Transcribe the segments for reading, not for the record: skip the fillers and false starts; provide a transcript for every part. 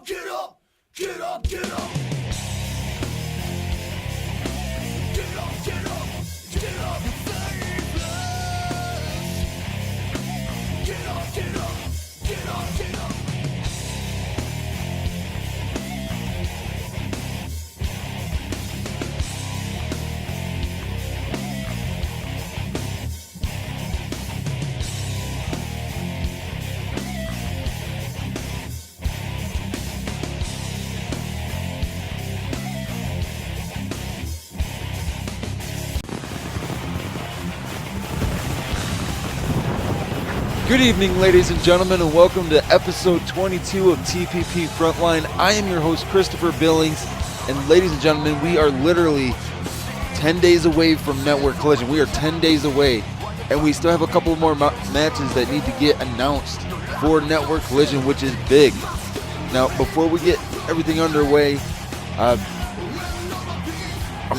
up, get up, get up, get up. Get up, get up, get up. Get up, get up, get up, get up. Good evening, ladies and gentlemen, and welcome to episode 22 of TPP Frontline. I am your host, Christopher Billings, and ladies and gentlemen, we are literally 10 days away from Network Collision. We are 10 days away, and we still have a couple more matches that need to get announced for Network Collision, which is big. Now, before we get everything underway, I'm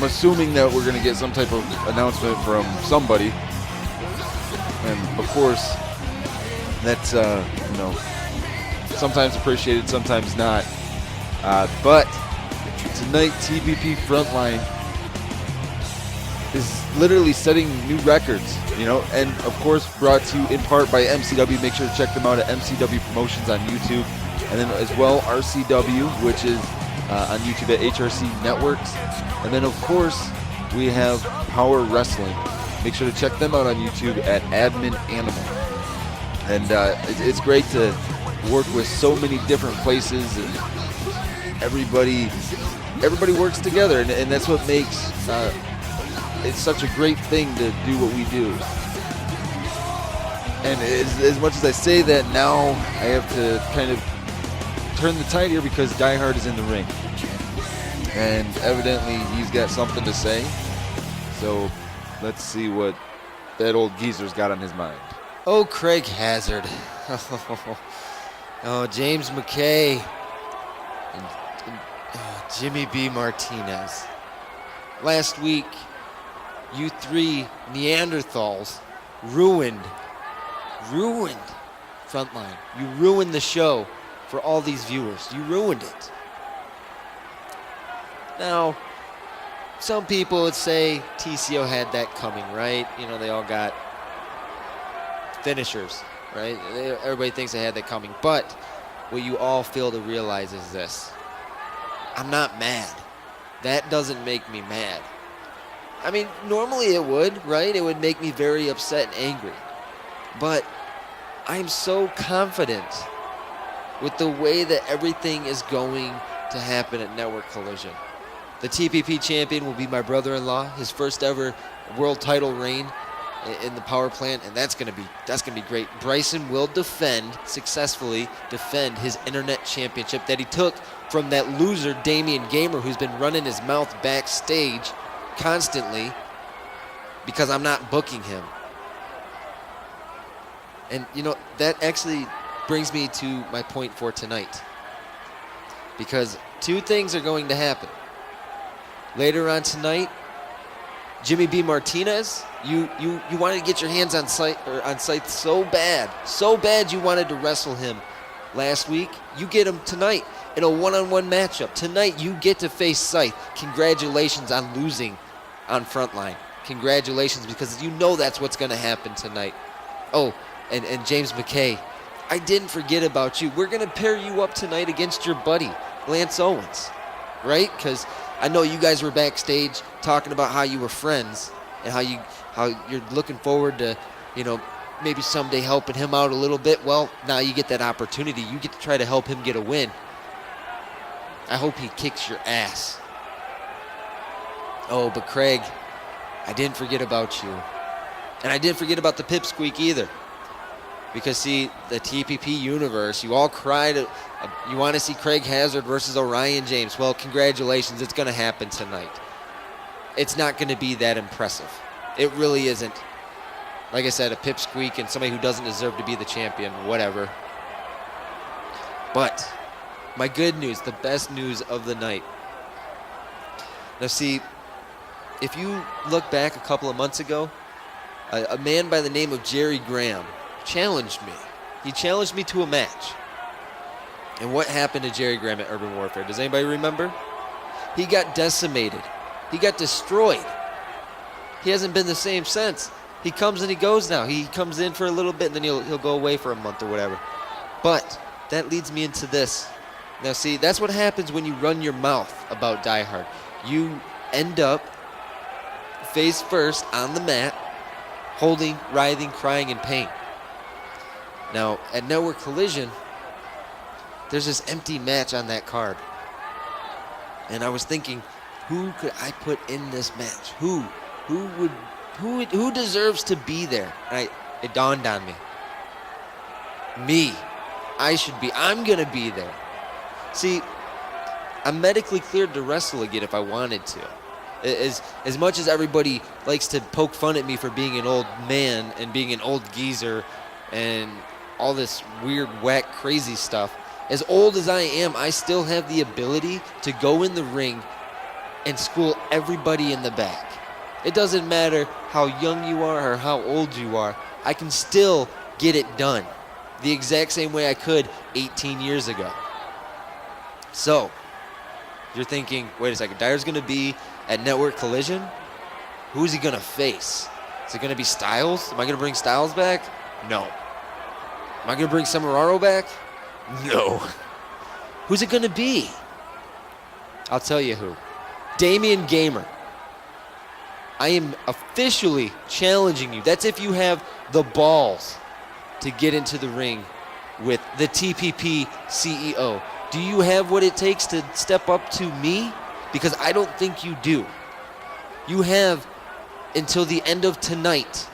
assuming that we're going to get some type of announcement from somebody, and of course, that's, sometimes appreciated, sometimes not. But tonight, TPP Frontline is literally setting new records, and of course brought to you in part by MCW. Make sure to check them out at MCW Promotions on YouTube. And then as well, RCW, which is on YouTube at HRC Networks. And then of course, we have Power Wrestling. Make sure to check them out on YouTube at Admin Animal. And it's great to work with so many different places, and everybody works together, and that's what makes it's such a great thing to do what we do. And as much as I say that now, I have to kind of turn the tide here because Die Hard is in the ring, and evidently he's got something to say. So let's see what that old geezer's got on his mind. Oh, Craig Hazard. Oh, James McKay. And Jimmy B. Martinez. Last week, you three Neanderthals ruined Frontline. You ruined the show for all these viewers. You ruined it. Now, some people would say TCO had that coming, right? They all got finishers, right? Everybody thinks they had that coming. But what you all fail to realize is this. I'm not mad. That doesn't make me mad. I mean, normally it would, right? It would make me very upset and angry. But I'm so confident with the way that everything is going to happen at Network Collision. The TPP champion will be my brother-in-law, his first ever world title reign in the power plant, and that's gonna be great. Bryson will successfully defend his internet championship that he took from that loser Damian Gamer, who's been running his mouth backstage constantly because I'm not booking him. And that actually brings me to my point for tonight, because two things are going to happen. Later on tonight, Jimmy B. Martinez, you wanted to get your hands on Scythe so bad you wanted to wrestle him last week. You get him tonight in a one-on-one matchup. Tonight you get to face Scythe. Congratulations on losing on Frontline. Congratulations, because that's what's going to happen tonight. Oh, and James McKay, I didn't forget about you. We're going to pair you up tonight against your buddy, Lance Owens, right? Because I know you guys were backstage talking about how you were friends and how you're looking forward to, maybe someday helping him out a little bit. Well, now you get that opportunity. You get to try to help him get a win. I hope he kicks your ass. Oh, but Craig, I didn't forget about you. And I didn't forget about the pipsqueak either. Because, see, the TPP universe, you all cried, you want to see Craig Hazard versus Orion James. Well, congratulations, it's going to happen tonight. It's not going to be that impressive. It really isn't. Like I said, a pipsqueak and somebody who doesn't deserve to be the champion, whatever. But my good news, the best news of the night. Now, see, if you look back a couple of months ago, a man by the name of Jerry Graham challenged me. He challenged me to a match. And what happened to Jerry Graham at Urban Warfare? Does anybody remember? He got decimated. He got destroyed. He hasn't been the same since. He comes and he goes now. He comes in for a little bit and then he'll go away for a month or whatever. But that leads me into this. Now see, that's what happens when you run your mouth about Die Hard. You end up face first on the mat, holding, writhing, crying in pain. Now, at Network Collision, there's this empty match on that card. And I was thinking, who could I put in this match? Who deserves to be there? And it dawned on me. Me. I'm going to be there. See, I'm medically cleared to wrestle again if I wanted to. As much as everybody likes to poke fun at me for being an old man and being an old geezer and all this weird, whack, crazy stuff, as old as I am, I still have the ability to go in the ring and school everybody in the back. It doesn't matter how young you are or how old you are. I can still get it done the exact same way I could 18 years ago. So, you're thinking, wait a second, Dyer's going to be at Network Collision? Who's he going to face? Is it going to be Styles? Am I going to bring Styles back? No. Am I going to bring Samararo back? No. Who's it going to be? I'll tell you who. Damian Gamer. I am officially challenging you. That's if you have the balls to get into the ring with the TPP CEO. Do you have what it takes to step up to me? Because I don't think you do. You have until the end of tonight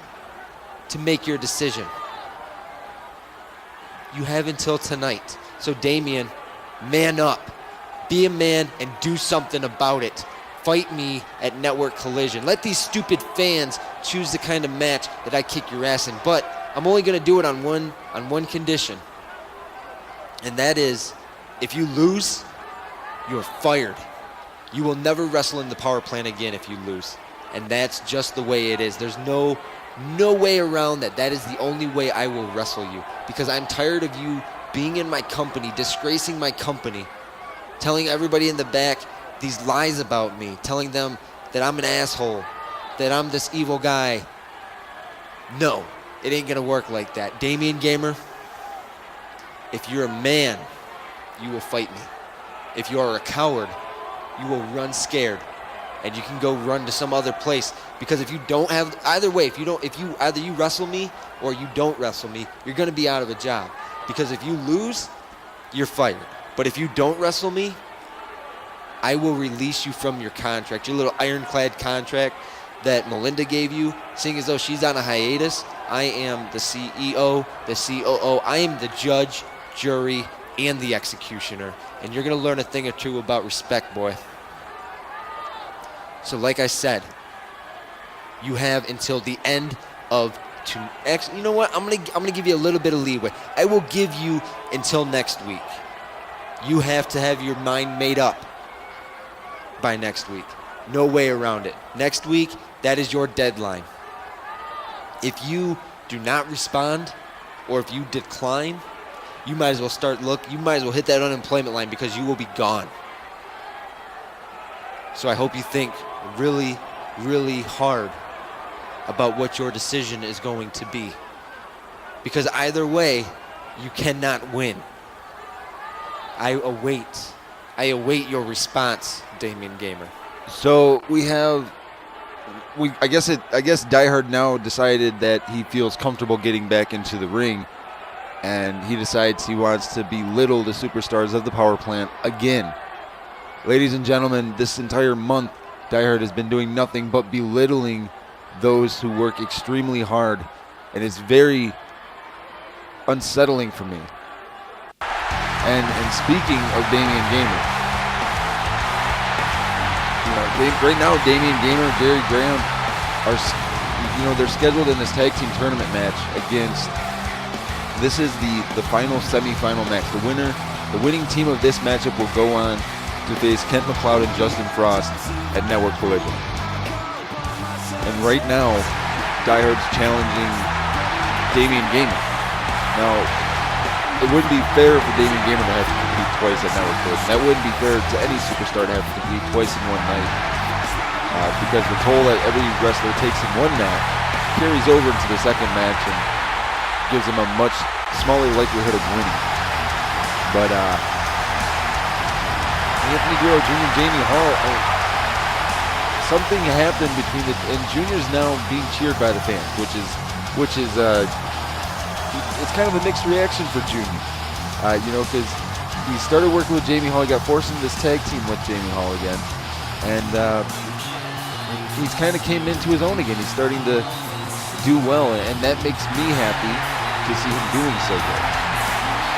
to make your decision. You have until tonight. So Damian, man up. Be a man and do something about it. Fight me at Network Collision. Let these stupid fans choose the kind of match that I kick your ass in. But I'm only going to do it on one condition. And that is, if you lose, you're fired. You will never wrestle in the power plant again if you lose. And that's just the way it is. There's no way around that. That is the only way I will wrestle you. Because I'm tired of you being in my company, disgracing my company, telling everybody in the back these lies about me, telling them that I'm an asshole, that I'm this evil guy. No, it ain't gonna work like that. Damian Gamer, if you're a man, you will fight me. If you are a coward, you will run scared, and you can go run to some other place. Because if you don't have, either way, if you either you wrestle me or you don't wrestle me, you're gonna be out of a job. Because if you lose, you're fired. But if you don't wrestle me, I will release you from your contract, your little ironclad contract that Melinda gave you, seeing as though she's on a hiatus. I am the CEO, the COO. I am the judge, jury, and the executioner. And you're going to learn a thing or two about respect, boy. So like I said, you have until the end of you know what? I'm gonna give you a little bit of leeway. I will give you until next week. You have to have your mind made up by next week. No way around it. Next week, that is your deadline. If you do not respond or if you decline, you might as well you might as well hit that unemployment line because you will be gone. So I hope you think really, really hard about what your decision is going to be. Because either way, you cannot win. I await your response, Damian Gamer. So I guess Die Hard now decided that he feels comfortable getting back into the ring, and he decides he wants to belittle the superstars of the power plant again. Ladies and gentlemen, this entire month, Die Hard has been doing nothing but belittling those who work extremely hard, and it's very unsettling for me. And speaking of Damian Gamer, right now Damian Gamer and Jerry Graham are, they're scheduled in this tag team tournament match against. This is the final semifinal match. The winning team of this matchup will go on to face Kent McLeod and Justin Frost at Network Collision. And right now, Die Hard's challenging Damian Gamer. Now, it wouldn't be fair for Damian Gamer to have to compete twice that never could. And that wouldn't be fair to any superstar to have to compete twice in one night. Because the toll that every wrestler takes in one match carries over into the second match and gives them a much smaller likelihood of winning. But Anthony Guerrero Jr. and Jamie Hall, something happened between and Junior's now being cheered by the fans, which is it's kind of a mixed reaction for Junior. Because he started working with Jamie Hall, he got forced into this tag team with Jamie Hall again, and he's kind of came into his own again. He's starting to do well, and that makes me happy to see him doing so good.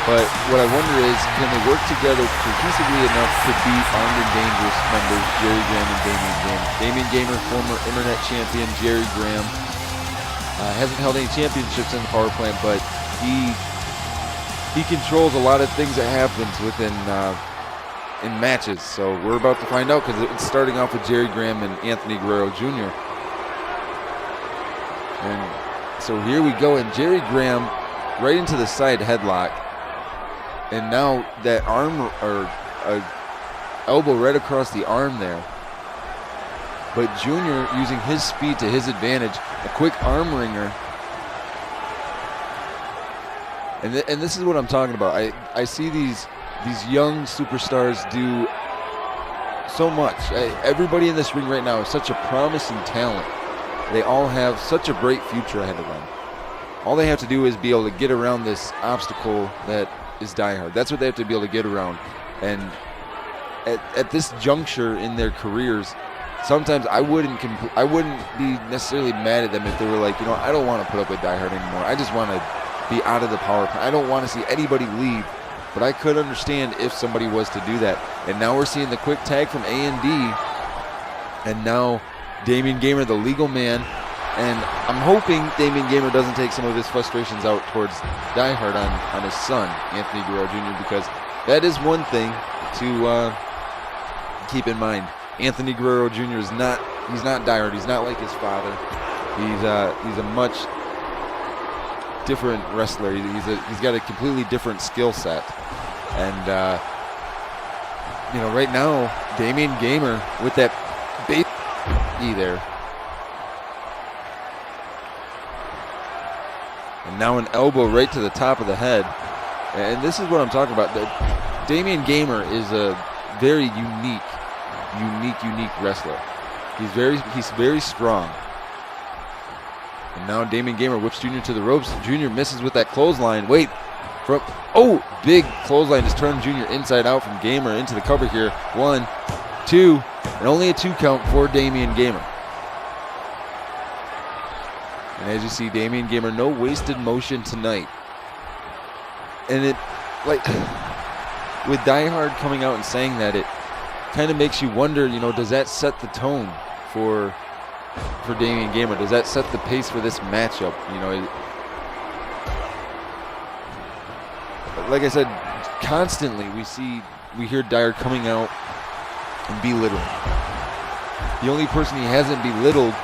But what I wonder is, can they work together cohesively enough to beat Armed and Dangerous members Jerry Graham and Damian Gamer? Damian Gamer, former internet champion. Jerry Graham hasn't held any championships in the power plant, but he controls a lot of things that happens within in matches. So we're about to find out, because it's starting off with Jerry Graham and Anthony Guerrero Jr. And so here we go, and Jerry Graham right into the side headlock. And now that arm or elbow right across the arm there. But Junior using his speed to his advantage, a quick arm wringer. And this is what I'm talking about. I see these young superstars do so much. Everybody in this ring right now is such a promising talent. They all have such a bright future ahead of them. All they have to do is be able to get around this obstacle that is Die Hard. That's what they have to be able to get around. And at this juncture in their careers, sometimes I wouldn't be necessarily mad at them if they were like, I don't want to put up with Die Hard anymore. I just want to be out of the power plant. I don't want to see anybody leave. But I could understand if somebody was to do that. And now we're seeing the quick tag from A&D. And now Damian Gamer, the legal man. And I'm hoping Damian Gamer doesn't take some of his frustrations out towards Die Hard on his son, Anthony Guerrero Jr., because that is one thing to keep in mind. Anthony Guerrero Jr. he's not Die Hard. He's not like his father. He's a much different wrestler. He's got a completely different skill set. And right now, Damian Gamer with that base there. And now an elbow right to the top of the head. And this is what I'm talking about. Damian Gamer is a very unique wrestler. He's very strong. And now Damian Gamer whips Junior to the ropes. Junior misses with that clothesline. Big clothesline just turned Junior inside out from Gamer into the cover here. 1, 2, and only a 2 count for Damian Gamer. And as you see, Damian Gamer, no wasted motion tonight. And it, with Die Hard coming out and saying that, it kind of makes you wonder, does that set the tone for Damian Gamer? Does that set the pace for this matchup? Like I said, constantly we hear Dyer coming out and belittling. The only person he hasn't belittled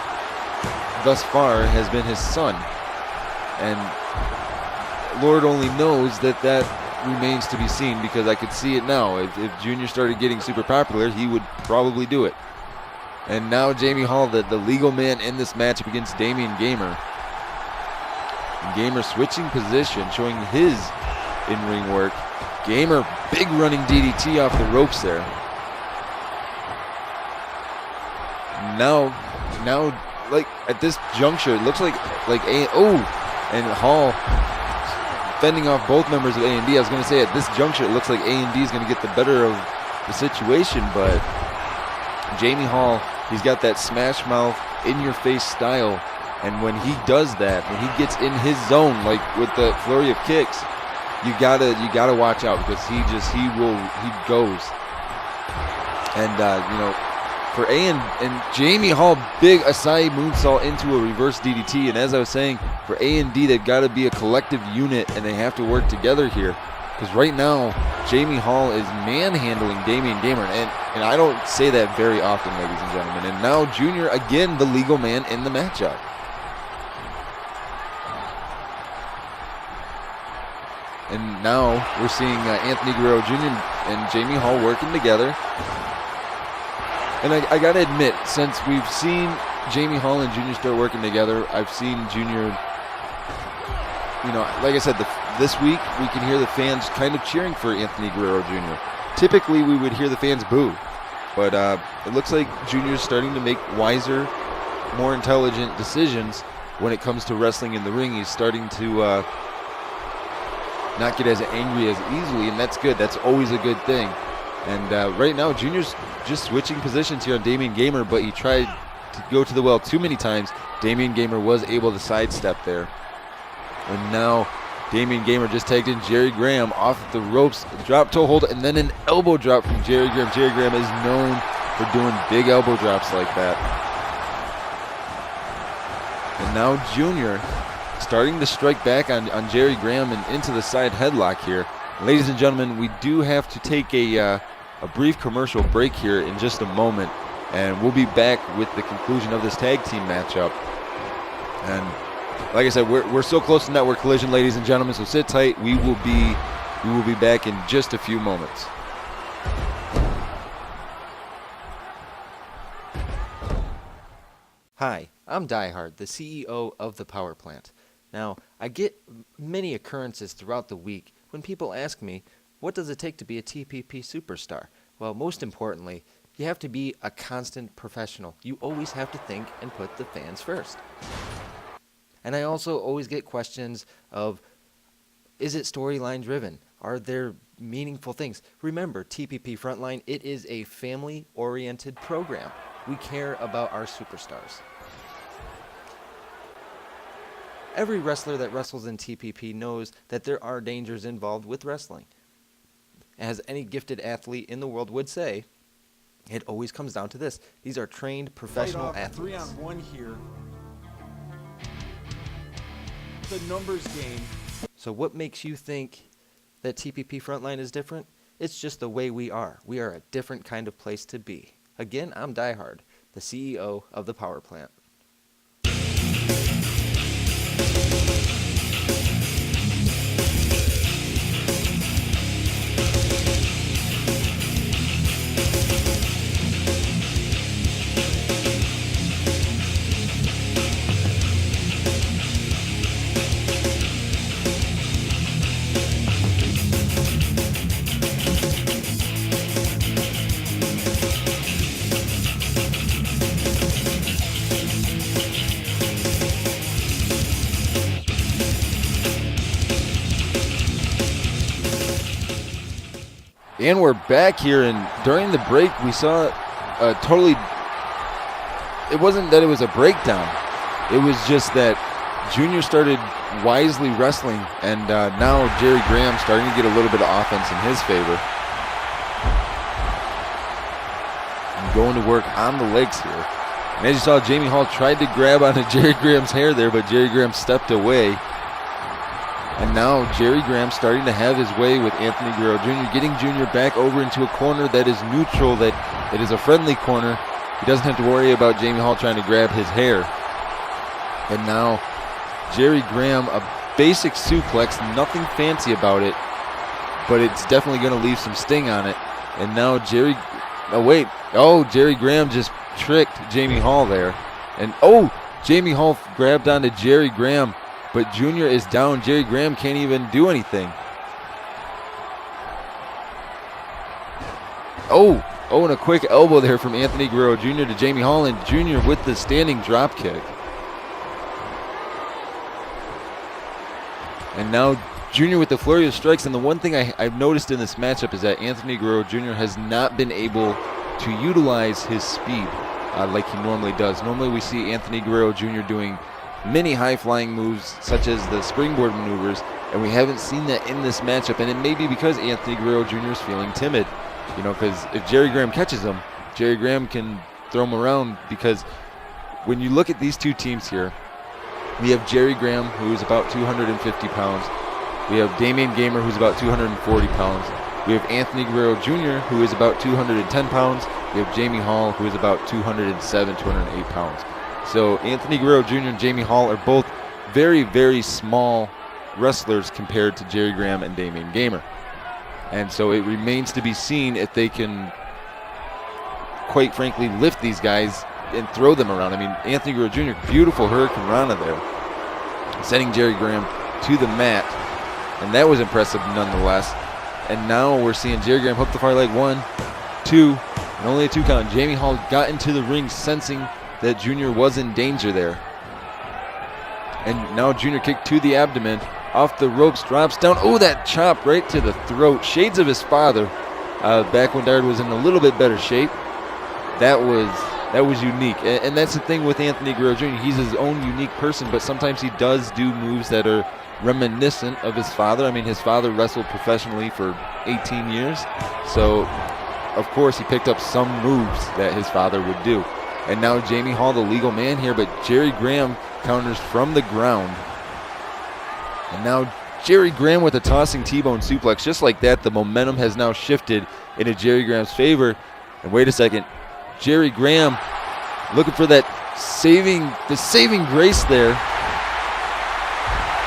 thus far has been his son, and Lord only knows that remains to be seen, because I could see it now. If Junior started getting super popular, he would probably do it. And now Jamie Hall, the legal man in this matchup against Damian Gamer. And Gamer switching position, showing his in-ring work. Gamer, big running DDT off the ropes there. Now, at this juncture, it looks like and Hall fending off both members of A&D. I was going to say, at this juncture, it looks like A&D is going to get the better of the situation, but Jamie Hall, he's got that smash mouth, in-your-face style, and when he does that, when he gets in his zone, like with the flurry of kicks, you gotta watch out, because he goes. And for and Jamie Hall, big Asai moonsault into a reverse DDT. And as I was saying, for A&D, they've got to be a collective unit, and they have to work together here. Because right now, Jamie Hall is manhandling Damian Gamer. And I don't say that very often, ladies and gentlemen. And now Junior, again, the legal man in the matchup. And now we're seeing Anthony Guerrero Jr. and Jamie Hall working together. And I got to admit, since we've seen Jamie Hall and Jr. start working together, I've seen Jr., like I said, this week we can hear the fans kind of cheering for Anthony Guerrero Jr. Typically we would hear the fans boo, but it looks like Jr. is starting to make wiser, more intelligent decisions when it comes to wrestling in the ring. He's starting to not get as angry as easily, and that's good. That's always a good thing. And right now, Junior's just switching positions here on Damian Gamer, but he tried to go to the well too many times. Damian Gamer was able to sidestep there. And now Damian Gamer just tagged in Jerry Graham off the ropes, drop toe hold, and then an elbow drop from Jerry Graham. Jerry Graham is known for doing big elbow drops like that. And now Junior starting to strike back on Jerry Graham and into the side headlock here. Ladies and gentlemen, we do have to take a brief commercial break here in just a moment, and we'll be back with the conclusion of this tag team matchup. And like I said, we're so close to network collision, ladies and gentlemen, so sit tight. We will be back in just a few moments. Hi, I'm Diehard, the CEO of the Power Plant. Now, I get many occurrences throughout the week when people ask me, what does it take to be a TPP superstar? Well, most importantly, you have to be a constant professional. You always have to think and put the fans first. And I also always get questions of, is it storyline driven? Are there meaningful things? Remember, TPP Frontline, it is a family-oriented program. We care about our superstars. Every wrestler that wrestles in TPP knows that there are dangers involved with wrestling. As any gifted athlete in the world would say, it always comes down to this. These are trained professional athletes. 3-on-1 here. The numbers game. So what makes you think that TPP Frontline is different? It's just the way we are. We are a different kind of place to be. Again, I'm Diehard, the CEO of the Power Plant. And we're back here, and during the break we saw a totally, it wasn't that it was a breakdown, it was just that Junior started wisely wrestling, and now Jerry Graham starting to get a little bit of offense in his favor. And going to work on the legs here. And as you saw, Jamie Hall tried to grab onto Jerry Graham's hair there, but Jerry Graham stepped away. And now Jerry Graham starting to have his way with Anthony Guerrero Jr., getting Jr. back over into a corner that is neutral, that is a friendly corner. He doesn't have to worry about Jamie Hall trying to grab his hair. And now Jerry Graham, a basic suplex, nothing fancy about it, but it's definitely going to leave some sting on it. And now Jerry Graham just tricked Jamie Hall there. And Jamie Hall grabbed onto Jerry Graham, but Junior is down. Jerry Graham can't even do anything. And a quick elbow there from Anthony Guerrero Jr. to Jamie Hall, and Junior with the standing drop kick. And now Junior with the flurry of strikes. And the one thing I've noticed in this matchup is that Anthony Guerrero Jr. has not been able to utilize his speed like he normally does. Normally we see Anthony Guerrero Jr. doing many high-flying moves, such as the springboard maneuvers, and we haven't seen that in this matchup. And it may be because Anthony Guerrero Jr. is feeling timid, because if Jerry Graham catches him, Jerry Graham can throw him around. Because when you look at these two teams here, we have Jerry Graham, who is about 250 pounds. We have Damian Gamer, who's about 240 pounds. We have Anthony Guerrero Jr., who is about 210 pounds. We have Jamie Hall, who is about 207, 208 pounds. So Anthony Guerrero Jr. and Jamie Hall are both very, very small wrestlers compared to Jerry Graham and Damian Gamer. And so it remains to be seen if they can, quite frankly, lift these guys and throw them around. I mean, Anthony Guerrero Jr., beautiful Hurricane Rana there, sending Jerry Graham to the mat. And that was impressive nonetheless. And now we're seeing Jerry Graham hook the far leg, 1, 2, and only a 2 count. Jamie Hall got into the ring sensing that Junior was in danger there. And now Junior kick to the abdomen, off the ropes, drops down. Oh, that chop right to the throat. Shades of his father, back when Dard was in a little bit better shape. That was unique. And that's the thing with Anthony Guerrero Jr. He's his own unique person, but sometimes he does do moves that are reminiscent of his father. I mean, his father wrestled professionally for 18 years. So, of course, he picked up some moves that his father would do. And now Jamie Hall, the legal man here, but Jerry Graham counters from the ground. And now Jerry Graham with a tossing T-bone suplex. Just like that, the momentum has now shifted into Jerry Graham's favor. And wait a second, Jerry Graham looking for that saving grace there.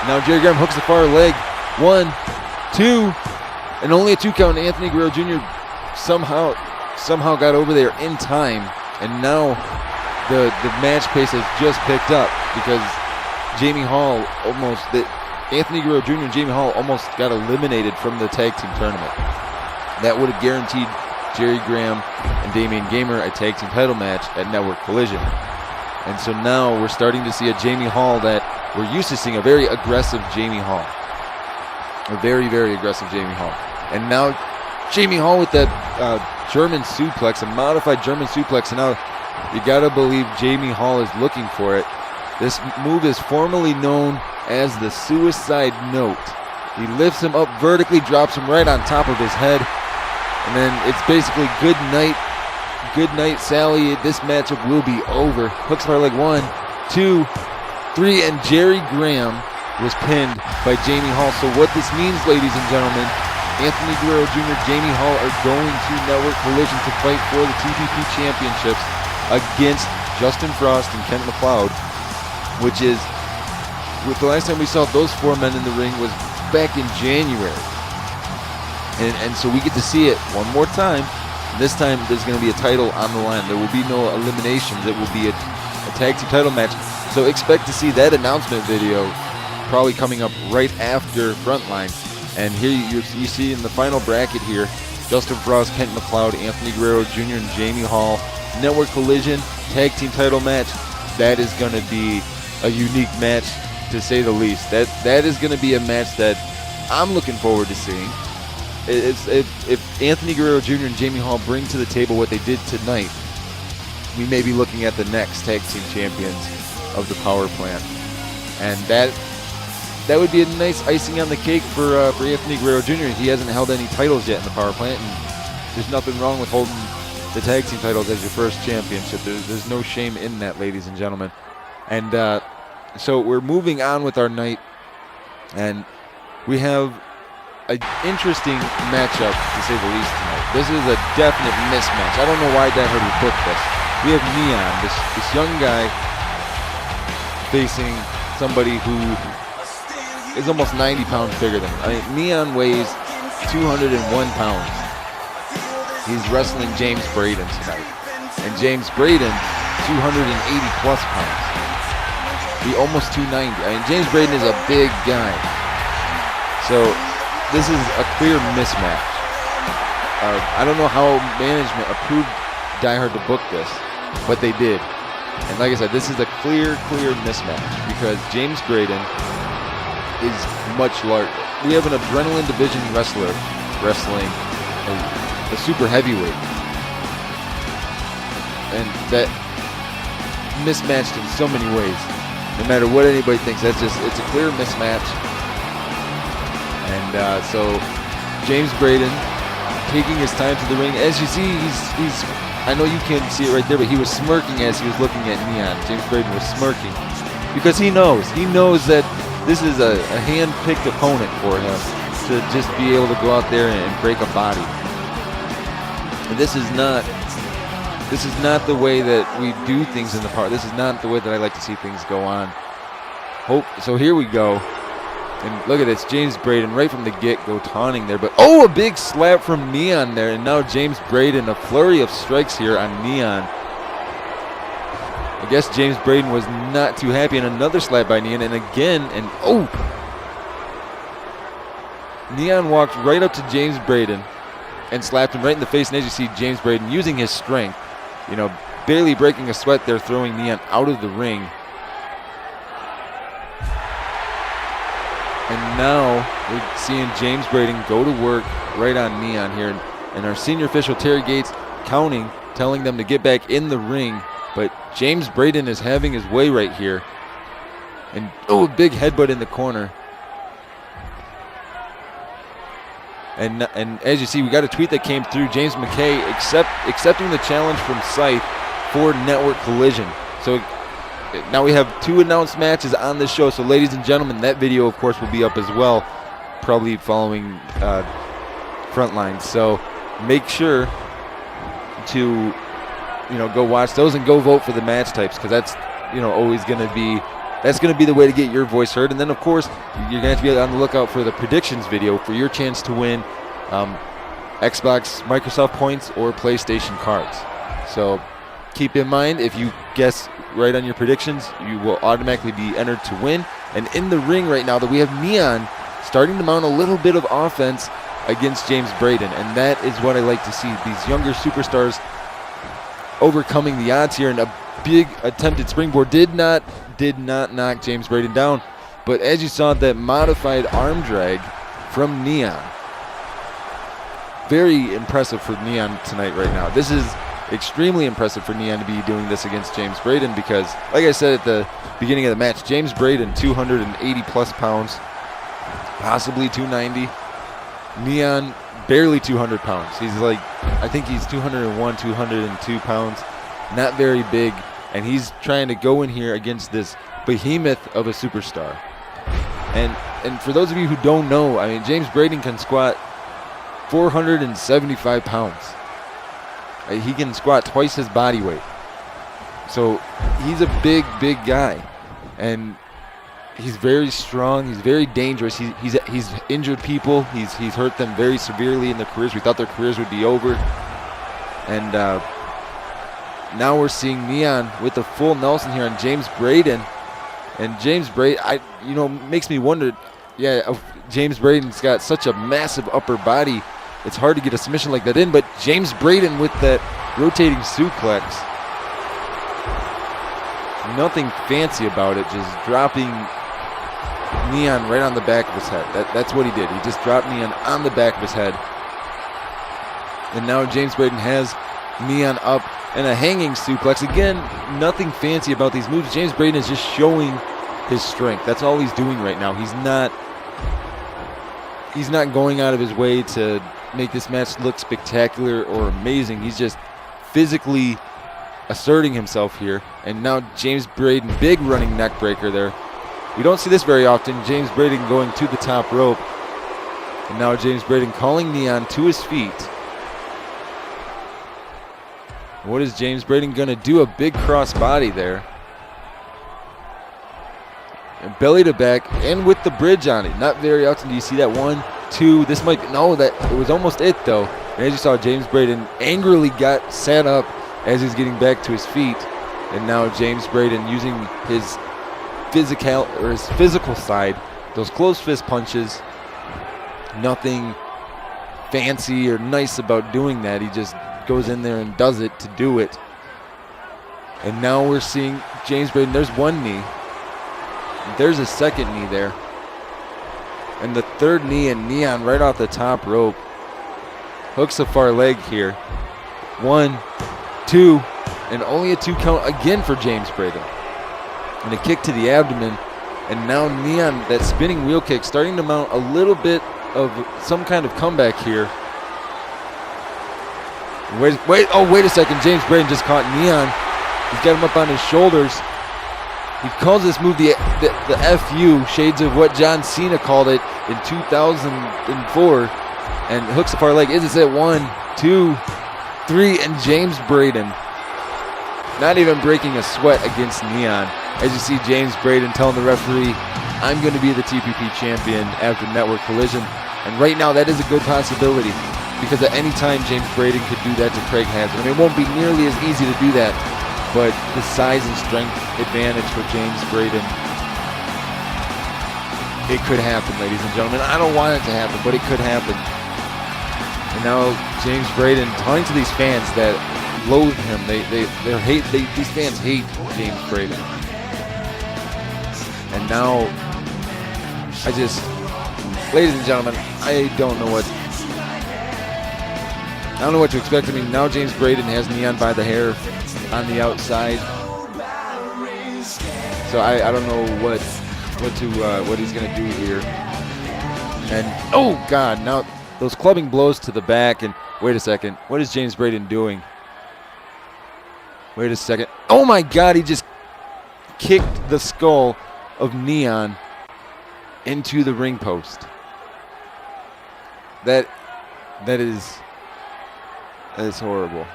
Now Jerry Graham hooks the far leg. 1, 2, and only a 2 count. Anthony Guerrero Jr. somehow got over there in time. And now the match pace has just picked up because Anthony Guerrero Jr. and Jamie Hall almost got eliminated from the tag team tournament. That would have guaranteed Jerry Graham and Damian Gamer a tag team title match at Network Collision. And so now we're starting to see a Jamie Hall that we're used to seeing, a very aggressive Jamie Hall. A very, very aggressive Jamie Hall. And now Jamie Hall with that German suplex, a modified German suplex. And now you got to believe Jamie Hall is looking for it. This move is formally known as the suicide note. He lifts him up vertically, drops him right on top of his head. And then it's basically good night, Sally. This matchup will be over. Hooks far leg, 1, 2, 3, and Jerry Graham was pinned by Jamie Hall. So what this means, ladies and gentlemen, Anthony Guerrero Jr., Jamie Hall are going to Network Collision to fight for the TPP Championships against Justin Frost and Kent McLeod, which is, with the last time we saw those 4 men in the ring was back in January. And so we get to see it one more time. This time there's going to be a title on the line. There will be no eliminations. It will be a tag team title match. So expect to see that announcement video probably coming up right after Frontline. And here you see in the final bracket here, Justin Frost, Kent McLeod, Anthony Guerrero Jr., and Jamie Hall. Network Collision, tag team title match. That is going to be a unique match, to say the least. That is going to be a match that I'm looking forward to seeing. If Anthony Guerrero Jr. and Jamie Hall bring to the table what they did tonight, we may be looking at the next tag team champions of the power plant. And that would be a nice icing on the cake for Anthony Guerrero Jr. He hasn't held any titles yet in the power plant, and there's nothing wrong with holding the tag team titles as your first championship. There's no shame in that, ladies and gentlemen. And so we're moving on with our night, and we have an interesting matchup, to say the least, tonight. This is a definite mismatch. I don't know why Die Hard would book this. We have Neon, this young guy, facing somebody who is almost 90 pounds bigger than him. I mean, Neon weighs 201 pounds. He's wrestling James Braden tonight. And James Braden, 280 plus pounds. He almost 290. I mean, James Braden is a big guy. So this is a clear mismatch. I don't know how management approved Die Hard to book this, but they did. And like I said, this is a clear mismatch because James Braden is much larger. We have an adrenaline division wrestler wrestling a super heavyweight, and that mismatched in so many ways. No matter what anybody thinks, it's a clear mismatch. And so James Braden taking his time to the ring. As you see, he's I know you can't see it right there, but he was smirking as he was looking at Neon. James Braden was smirking because he knows that this is a hand-picked opponent for him to just be able to go out there and break a body. And this is not the way that we do things in the park. This is not the way that I like to see things go on. So here we go. And look at this, James Braden right from the get-go taunting there. But, oh, a big slap from Neon there. And now James Braden, a flurry of strikes here on Neon. I guess James Braden was not too happy. And another slap by Neon. And again, and oh! Neon walked right up to James Braden and slapped him right in the face. And as you see, James Braden using his strength, you know, barely breaking a sweat there, throwing Neon out of the ring. And now we're seeing James Braden go to work right on Neon here. And our senior official, Terry Gates, counting, telling them to get back in the ring. But James Braden is having his way right here. And, oh, a big headbutt in the corner. And as you see, we got a tweet that came through. James McKay accepting the challenge from Scythe for Network Collision. So now we have 2 announced matches on this show. So ladies and gentlemen, that video, of course, will be up as well, probably following Frontline. So make sure to, you know, go watch those and go vote for the match types, because that's, you know, always going to be, that's going to be the way to get your voice heard. And then, of course, you're going to have to be on the lookout for the predictions video for your chance to win Xbox, Microsoft points, or PlayStation cards. So keep in mind, if you guess right on your predictions, you will automatically be entered to win. And in the ring right now, that we have Neon starting to mount a little bit of offense against James Braden. And that is what I like to see. These younger superstars overcoming the odds here. And a big attempted springboard did not knock James Braden down. But as you saw, that modified arm drag from Neon. Very impressive for Neon tonight right now. This is extremely impressive for Neon to be doing this against James Braden, because, like I said at the beginning of the match, James Braden, 280 plus pounds, possibly 290. Neon, barely 200 pounds. He's like, I think he's 201, 202 pounds. Not very big. And he's trying to go in here against this behemoth of a superstar. And for those of you who don't know, I mean, James Braden can squat 475 pounds. He can squat twice his body weight. So he's a big, big guy. And he's very strong. He's very dangerous. He's injured people. He's hurt them very severely in their careers. We thought their careers would be over. And now we're seeing Neon with the full Nelson here on James Braden. And James Braden, makes me wonder, James Braden's got such a massive upper body. It's hard to get a submission like that in, but James Braden with that rotating suplex. Nothing fancy about it, just dropping Neon right on the back of his head. That's what he did. He just dropped Neon on the back of his head. And now James Braden has Neon up and a hanging suplex. Again, nothing fancy about these moves. James Braden is just showing his strength. That's all he's doing right now. He's not going out of his way to make this match look spectacular or amazing. He's just physically asserting himself here. And now James Braden, big running neck breaker there. We don't see this very often. James Braden going to the top rope. And now James Braden calling Neon to his feet. What is James Braden going to do? A big cross body there. And belly to back and with the bridge on it. Not very often do you see that. 1, 2. This might be, no, that it was almost it though. And as you saw, James Braden angrily got sat up as he's getting back to his feet. And now James Braden using his physical side, those closed fist punches. Nothing fancy or nice about doing that. He just goes in there and does it to do it. And now we're seeing James Braden. There's one knee. There's a second knee there. And the third knee, and Neon right off the top rope. Hooks a far leg here. 1, 2, and only a 2 count again for James Braden. And a kick to the abdomen. And now Neon, that spinning wheel kick, starting to mount a little bit of some kind of comeback here. Wait a second. James Braden just caught Neon. He's got him up on his shoulders. He calls this move the FU, shades of what John Cena called it in 2004. And hooks a far leg. Is it 1, 2, 3, and James Braden not even breaking a sweat against Neon. As you see James Braden telling the referee, I'm going to be the TPP champion after Network Collision. And right now, that is a good possibility because at any time, James Braden could do that to Craig Hansen. I mean, it won't be nearly as easy to do that, but the size and strength advantage for James Braden, it could happen, ladies and gentlemen. I don't want it to happen, but it could happen. And now James Braden talking to these fans that loathe him. These fans hate James Braden. And now, ladies and gentlemen, I don't know what to expect. I mean, now James Braden has Neon by the hair on the outside. So I don't know what he's gonna do here. And oh God, now those clubbing blows to the back. And wait a second, what is James Braden doing? Wait a second. Oh my God, he just kicked the skull of Neon into the ring post. That is horrible.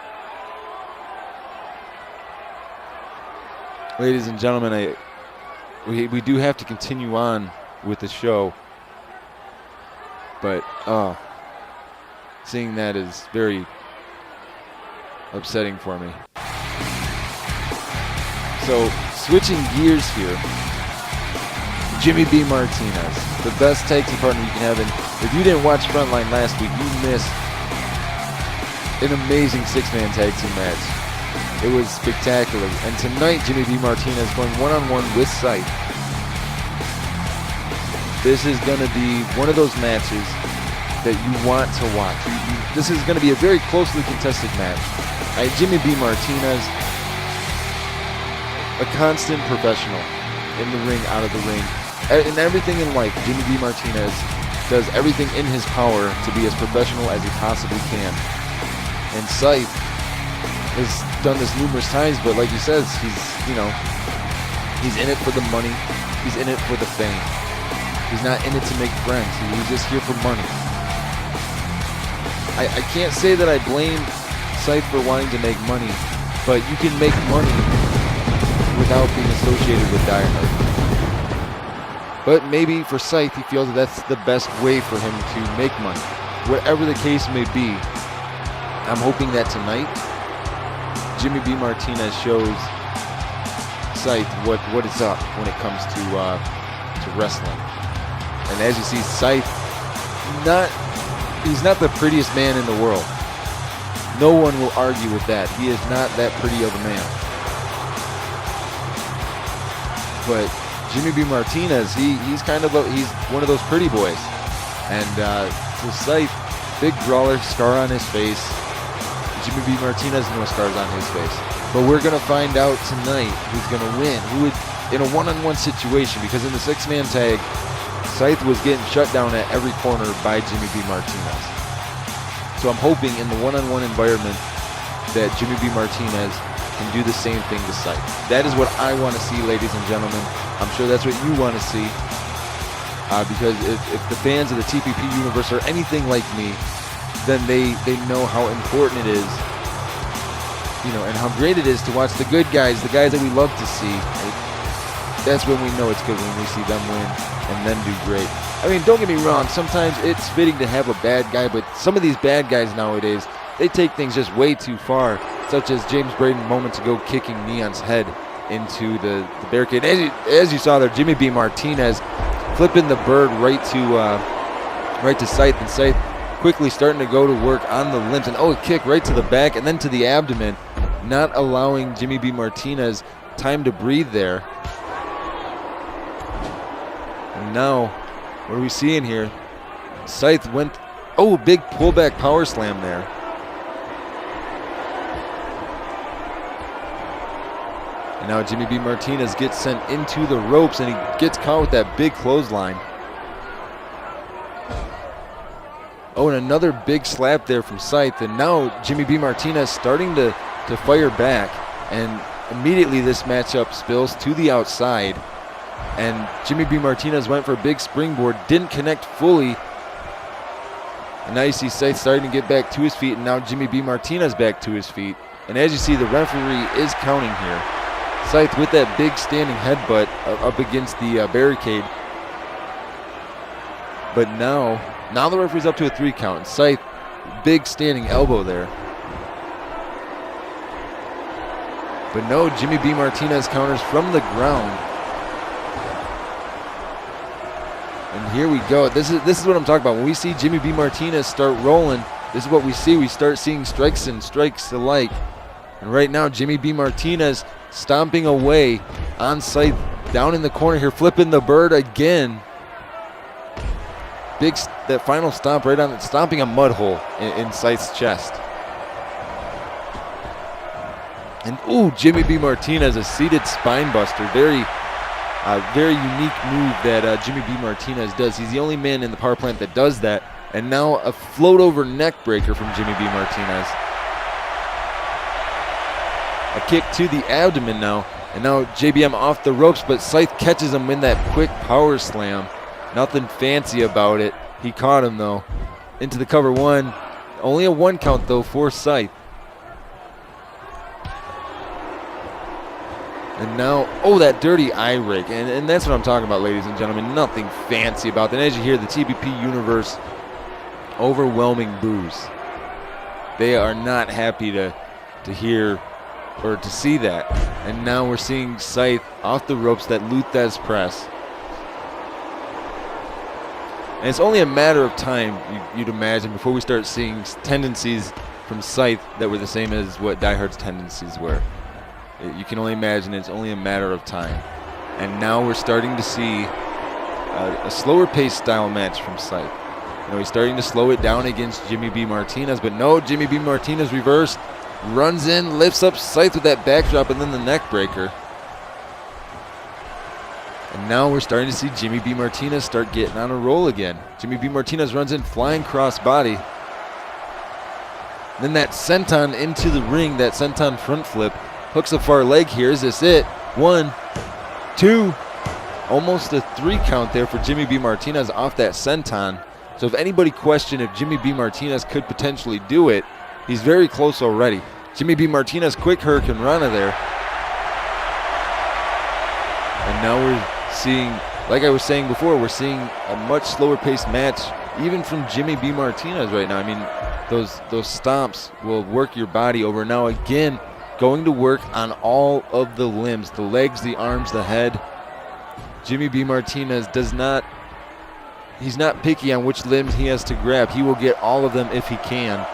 Ladies and gentlemen, we do have to continue on with the show, but seeing that is very upsetting for me. So switching gears here, Jimmy B. Martinez, the best tag team partner you can have. And if you didn't watch Frontline last week, you missed an amazing six-man tag team match. It was spectacular. And tonight, Jimmy B. Martinez going one-on-one with Scythe. This is going to be one of those matches that you want to watch. This is going to be a very closely contested match. Jimmy B. Martinez, a constant professional in the ring, out of the ring. In everything in life, Jimmy B. Martinez does everything in his power to be as professional as he possibly can. And Scythe has done this numerous times, but like he says, he's in it for the money. He's in it for the fame. He's not in it to make friends. He's just here for money. I can't say that I blame Scythe for wanting to make money, but you can make money without being associated with Die Hard. But maybe for Scythe, he feels that that's the best way for him to make money. Whatever the case may be, I'm hoping that tonight, Jimmy B. Martinez shows Scythe what is up when it comes to wrestling. And as you see, Scythe, he's not the prettiest man in the world. No one will argue with that. He is not that pretty of a man. But Jimmy B. Martinez, he's one of those pretty boys. And so Scythe, big brawler, scar on his face. Jimmy B. Martinez, no scars on his face. But we're going to find out tonight who's going to win. Who would, in a one-on-one situation, because in the six-man tag, Scythe was getting shut down at every corner by Jimmy B. Martinez. So I'm hoping in the one-on-one environment that Jimmy B. Martinez can do the same thing to Scythe. That is what I want to see, ladies and gentlemen. I'm sure that's what you want to see. Because if the fans of the TPP universe are anything like me, then they know how important it is, and how great it is to watch the good guys, the guys that we love to see. That's when we know it's good, when we see them win and then do great. I mean, don't get me wrong, sometimes it's fitting to have a bad guy, but some of these bad guys nowadays, they take things just way too far, such as James Braden moments ago kicking Neon's head into the barricade. As you saw there, Jimmy B. Martinez flipping the bird right to Scythe, and Scythe quickly starting to go to work on the limbs, and a kick right to the back and then to the abdomen, not allowing Jimmy B. Martinez time to breathe there. And now, what are we seeing here? Scythe went, big pullback power slam there. And now Jimmy B. Martinez gets sent into the ropes, and he gets caught with that big clothesline. And another big slap there from Scythe. And now Jimmy B. Martinez starting to fire back. And immediately this matchup spills to the outside. And Jimmy B. Martinez went for a big springboard, didn't connect fully. And now you see Scythe starting to get back to his feet, and now Jimmy B. Martinez back to his feet. And as you see, the referee is counting here. Scythe with that big standing headbutt up against the barricade. But now the referee's up to a 3 count. Scythe, big standing elbow there. But no, Jimmy B. Martinez counters from the ground. And here we go. This is what I'm talking about. When we see Jimmy B. Martinez start rolling, this is what we see. We start seeing strikes and strikes alike. And right now, Jimmy B. Martinez stomping away on Scythe down in the corner here, flipping the bird again. That final stomp right on it, stomping a mud hole in Scythe's chest. And ooh, Jimmy B. Martinez, a seated spine buster. Very unique move that Jimmy B. Martinez does. He's the only man in the power plant that does that. And now a float over neck breaker from Jimmy B. Martinez. A kick to the abdomen now. And now JBM off the ropes, but Scythe catches him in that quick power slam. Nothing fancy about it. He caught him though. Into the cover 1. Only a 1 count though for Scythe. And now, oh, that dirty eye rake. And that's what I'm talking about, ladies and gentlemen. Nothing fancy about that. And as you hear, the TPP universe, overwhelming boos. They are not happy to hear or to see that. And now we're seeing Scythe off the ropes, that Luthez press. And it's only a matter of time, you'd imagine, before we start seeing tendencies from Scythe that were the same as what Die Hard's tendencies were. You can only imagine it's only a matter of time. And now we're starting to see a slower pace style match from Scythe. You know, he's starting to slow it down against Jimmy B. Martinez, but no, Jimmy B. Martinez reversed, runs in, lifts up Scythe with that backdrop and then the neck breaker. And now we're starting to see Jimmy B. Martinez start getting on a roll again. Jimmy B. Martinez runs in, flying cross body. Then that senton into the ring, that senton front flip. Hooks the far leg here. Is this it? 1, 2. Almost a 3 count there for Jimmy B. Martinez off that senton. So if anybody questioned if Jimmy B. Martinez could potentially do it, he's very close already. Jimmy B. Martinez, quick Hurricane Rana there. And now we're seeing, like I was saying before, we're seeing a much slower paced match even from Jimmy B. Martinez right now. I mean, those stomps will work your body over. Now again, going to work on all of the limbs, the legs, the arms, the head. Jimmy B. Martinez he's not picky on which limbs he has to grab. He will get all of them if he can.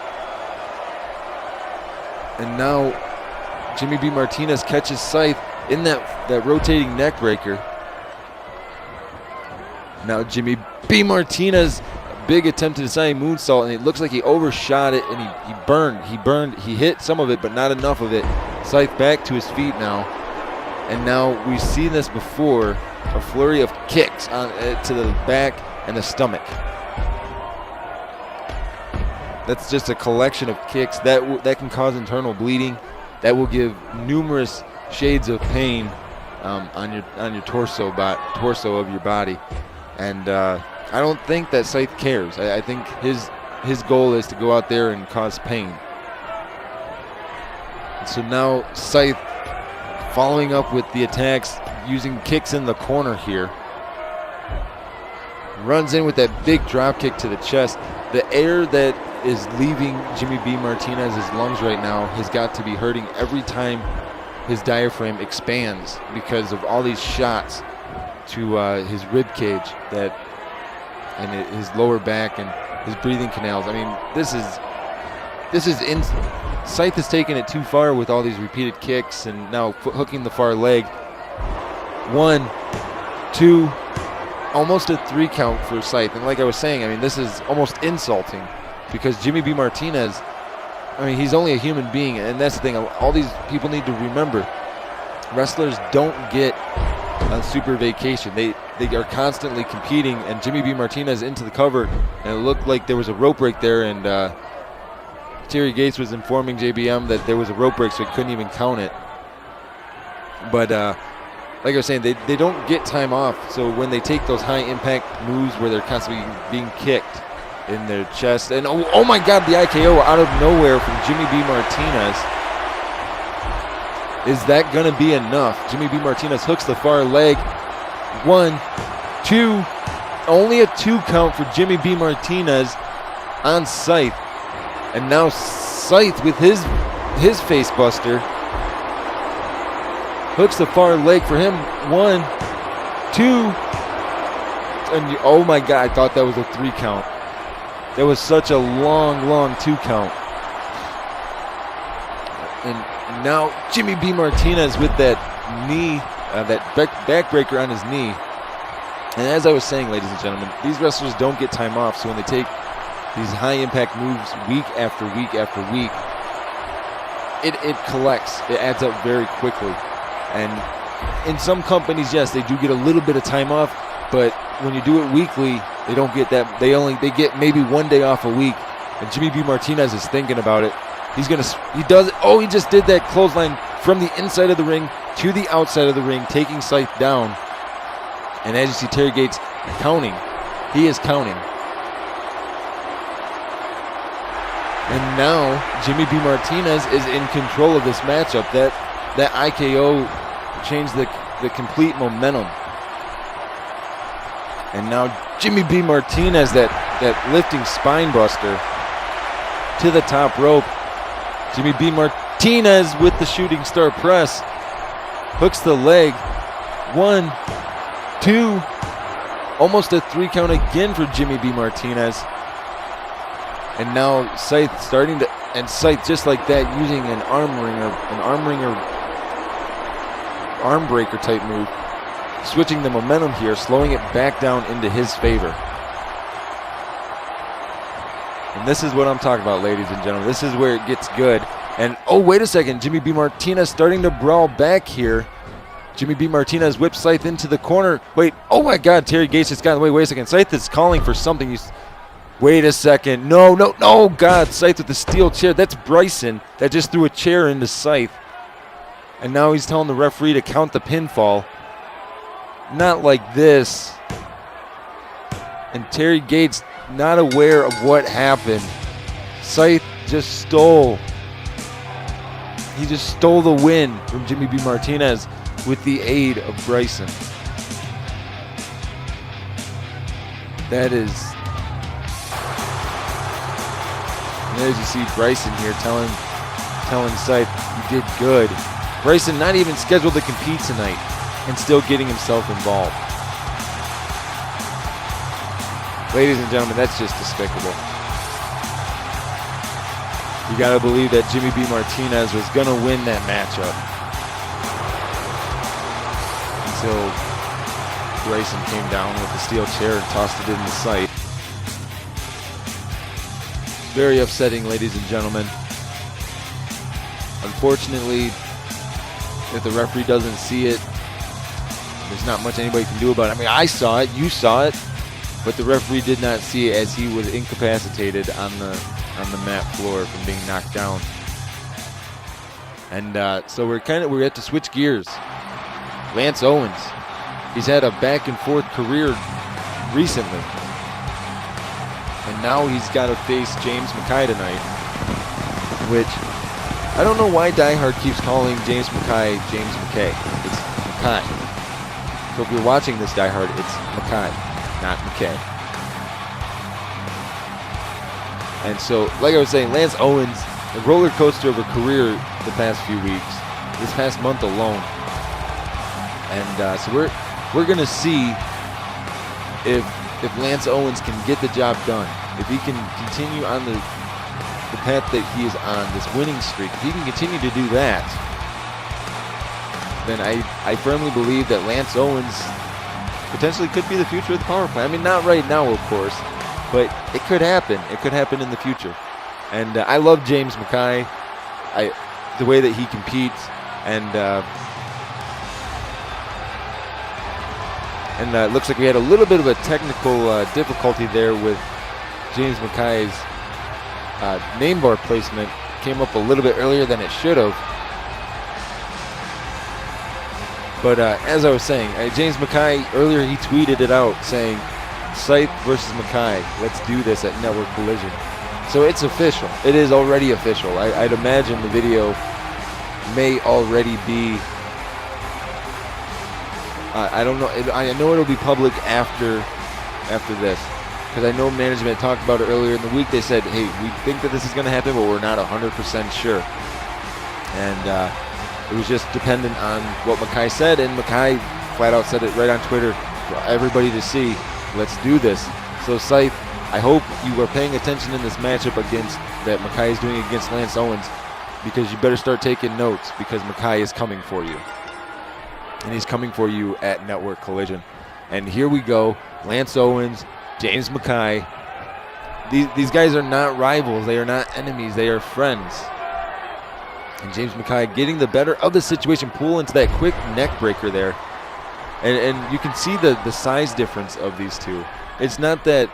And now Jimmy B. Martinez catches Scythe in that rotating neck breaker. Now Jimmy B. Martinez, big attempt to decide moonsault, and it looks like he overshot it, and he hit some of it, but not enough of it. Scythe back to his feet now. And now we've seen this before, a flurry of kicks to the back and the stomach. That's just a collection of kicks that can cause internal bleeding. That will give numerous shades of pain on your torso of your body. And I don't think that Scythe cares. I think his goal is to go out there and cause pain. And so now Scythe following up with the attacks, using kicks in the corner here. Runs in with that big drop kick to the chest. The air that is leaving Jimmy B. Martinez's lungs right now has got to be hurting every time his diaphragm expands because of all these shots to his rib cage and his lower back and his breathing canals. I mean, Scythe has taken it too far with all these repeated kicks and now hooking the far leg. 1, 2, almost a 3 count for Scythe. And like I was saying, I mean, this is almost insulting because Jimmy B. Martinez, I mean, he's only a human being, and that's the thing. All these people need to remember, wrestlers don't get a super vacation. They are constantly competing, and Jimmy B. Martinez into the cover, and it looked like there was a rope break there, and Terry Gates was informing JBM that there was a rope break, so he couldn't even count it. But like I was saying, they don't get time off, so when they take those high impact moves where they're constantly being kicked in their chest, and oh my God, the IKO out of nowhere from Jimmy B. Martinez. Is that going to be enough? Jimmy B. Martinez hooks the far leg. 1, 2, only a 2 count for Jimmy B. Martinez on Scythe. And now Scythe with his face buster hooks the far leg for him. 1, 2. And oh my God, I thought that was a 3 count. That was such a long 2 count. And now Jimmy B. Martinez with that knee, that backbreaker on his knee. And as I was saying, ladies and gentlemen, these wrestlers don't get time off. So when they take these high impact moves week after week after week, it collects. It adds up very quickly. And in some companies, yes, they do get a little bit of time off, but when you do it weekly, they don't get that. They get maybe 1 day off a week. And Jimmy B. Martinez is thinking about it. He does it. Oh, he just did that clothesline from the inside of the ring to the outside of the ring, taking Scythe down. And as you see, Terry Gates counting. He is counting. And now Jimmy B. Martinez is in control of this matchup. That IKO changed the complete momentum. And now Jimmy B. Martinez, that lifting spine buster to the top rope. Jimmy B. Martinez with the shooting star press. Hooks the leg. 1, 2. Almost a 3 count again for Jimmy B. Martinez. And now Scythe starting to, and Scythe just like that, using an arm breaker type move, switching the momentum here, slowing it back down into his favor. And this is what I'm talking about, ladies and gentlemen. This is where it gets good. And oh, wait a second, Jimmy B. Martinez starting to brawl back here. Jimmy B. Martinez whips Scythe into the corner. Wait, oh my God, Terry Gates just got in the way. Wait a second, Scythe is calling for something. Wait a second, no, God, Scythe with the steel chair. That's Bryson that just threw a chair into Scythe. And now he's telling the referee to count the pinfall. Not like this. And Terry Gates not aware of what happened. Scythe just stole. He just stole the win from Jimmy B. Martinez with the aid of Bryson. That is. And as you see Bryson here telling Scythe, you did good. Bryson not even scheduled to compete tonight and still getting himself involved. Ladies and gentlemen, that's just despicable. You got to believe that Jimmy B. Martinez was going to win that matchup until Bryson came down with the steel chair and tossed it in the sight. Very upsetting, ladies and gentlemen. Unfortunately, if the referee doesn't see it, there's not much anybody can do about it. I mean, I saw it, you saw it, but the referee did not see it as he was incapacitated on the mat floor from being knocked down. And so we have to switch gears. Lance Owens, he's had a back and forth career recently, and now he's got to face James McKay tonight, which I don't know why Die Hard keeps calling James McKay James McKay. It's McKay. So if you're watching this, Die Hard, it's McKay, not McKay. And so, like I was saying, Lance Owens, a roller coaster of a career the past few weeks, this past month alone. And so we're gonna see if Lance Owens can get the job done, if he can continue on the path that he is on, this winning streak. If he can continue to do that, then I firmly believe that Lance Owens potentially could be the future of the power play. I mean, not right now, of course, but it could happen. It could happen in the future. And I love James McKay, the way that he competes, and it looks like we had a little bit of a technical difficulty there with James McKay's name bar placement. Came up a little bit earlier than it should have. But as I was saying, James McKay, earlier he tweeted it out saying, Scythe versus McKay, let's do this at Network Collision. So it's official. It is already official. I'd imagine the video may already be, I don't know, I know it'll be public after after this, because I know management talked about it earlier in the week. They said, hey, we think that this is going to happen, but we're not 100% sure. And it was just dependent on what Mackay said, and Mackay flat out said it right on Twitter for everybody to see. Let's do this. So, Scythe, I hope you are paying attention in this matchup that Mackay is doing against Lance Owens, because you better start taking notes, because Mackay is coming for you. And he's coming for you at Network Collision. And here we go. Lance Owens, James Mackay. These guys are not rivals. They are not enemies. They are friends. And James Mackay getting the better of the situation, pull into that quick neck breaker there. And you can see the size difference of these two. It's not that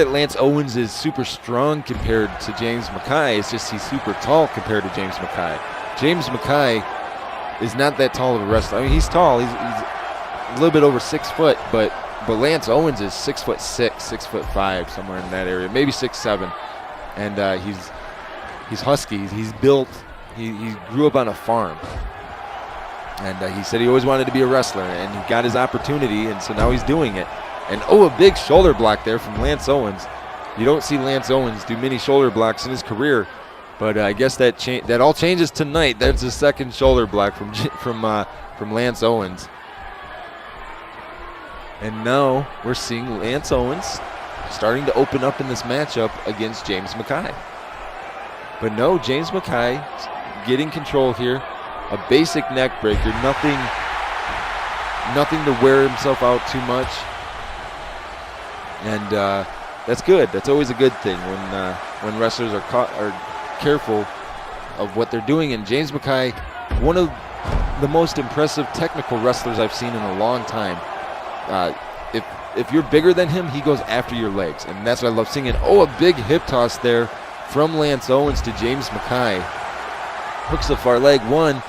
Lance Owens is super strong compared to James Mackay. It's just he's super tall compared to James Mackay. James Mackay is not that tall of a wrestler. I mean, he's tall. He's a little bit over 6 foot, but Lance Owens is 6'6", 6'5", somewhere in that area, maybe 6'7", and he's husky. He's built. He grew up on a farm, and he said he always wanted to be a wrestler, and he got his opportunity, and so now he's doing it. And a big shoulder block there from Lance Owens. You don't see Lance Owens do many shoulder blocks in his career, but I guess that all changes tonight. That's the second shoulder block from Lance Owens. And now we're seeing Lance Owens starting to open up in this matchup against James Mackay. But no, James Mackay getting control here. A basic neck breaker, nothing to wear himself out too much. And that's good. That's always a good thing when wrestlers are careful of what they're doing. And James Mackay, one of the most impressive technical wrestlers I've seen in a long time. If you're bigger than him, he goes after your legs, and that's what I love seeing. And a big hip toss there from Lance Owens to James Mackay. Hooks the far leg, 1,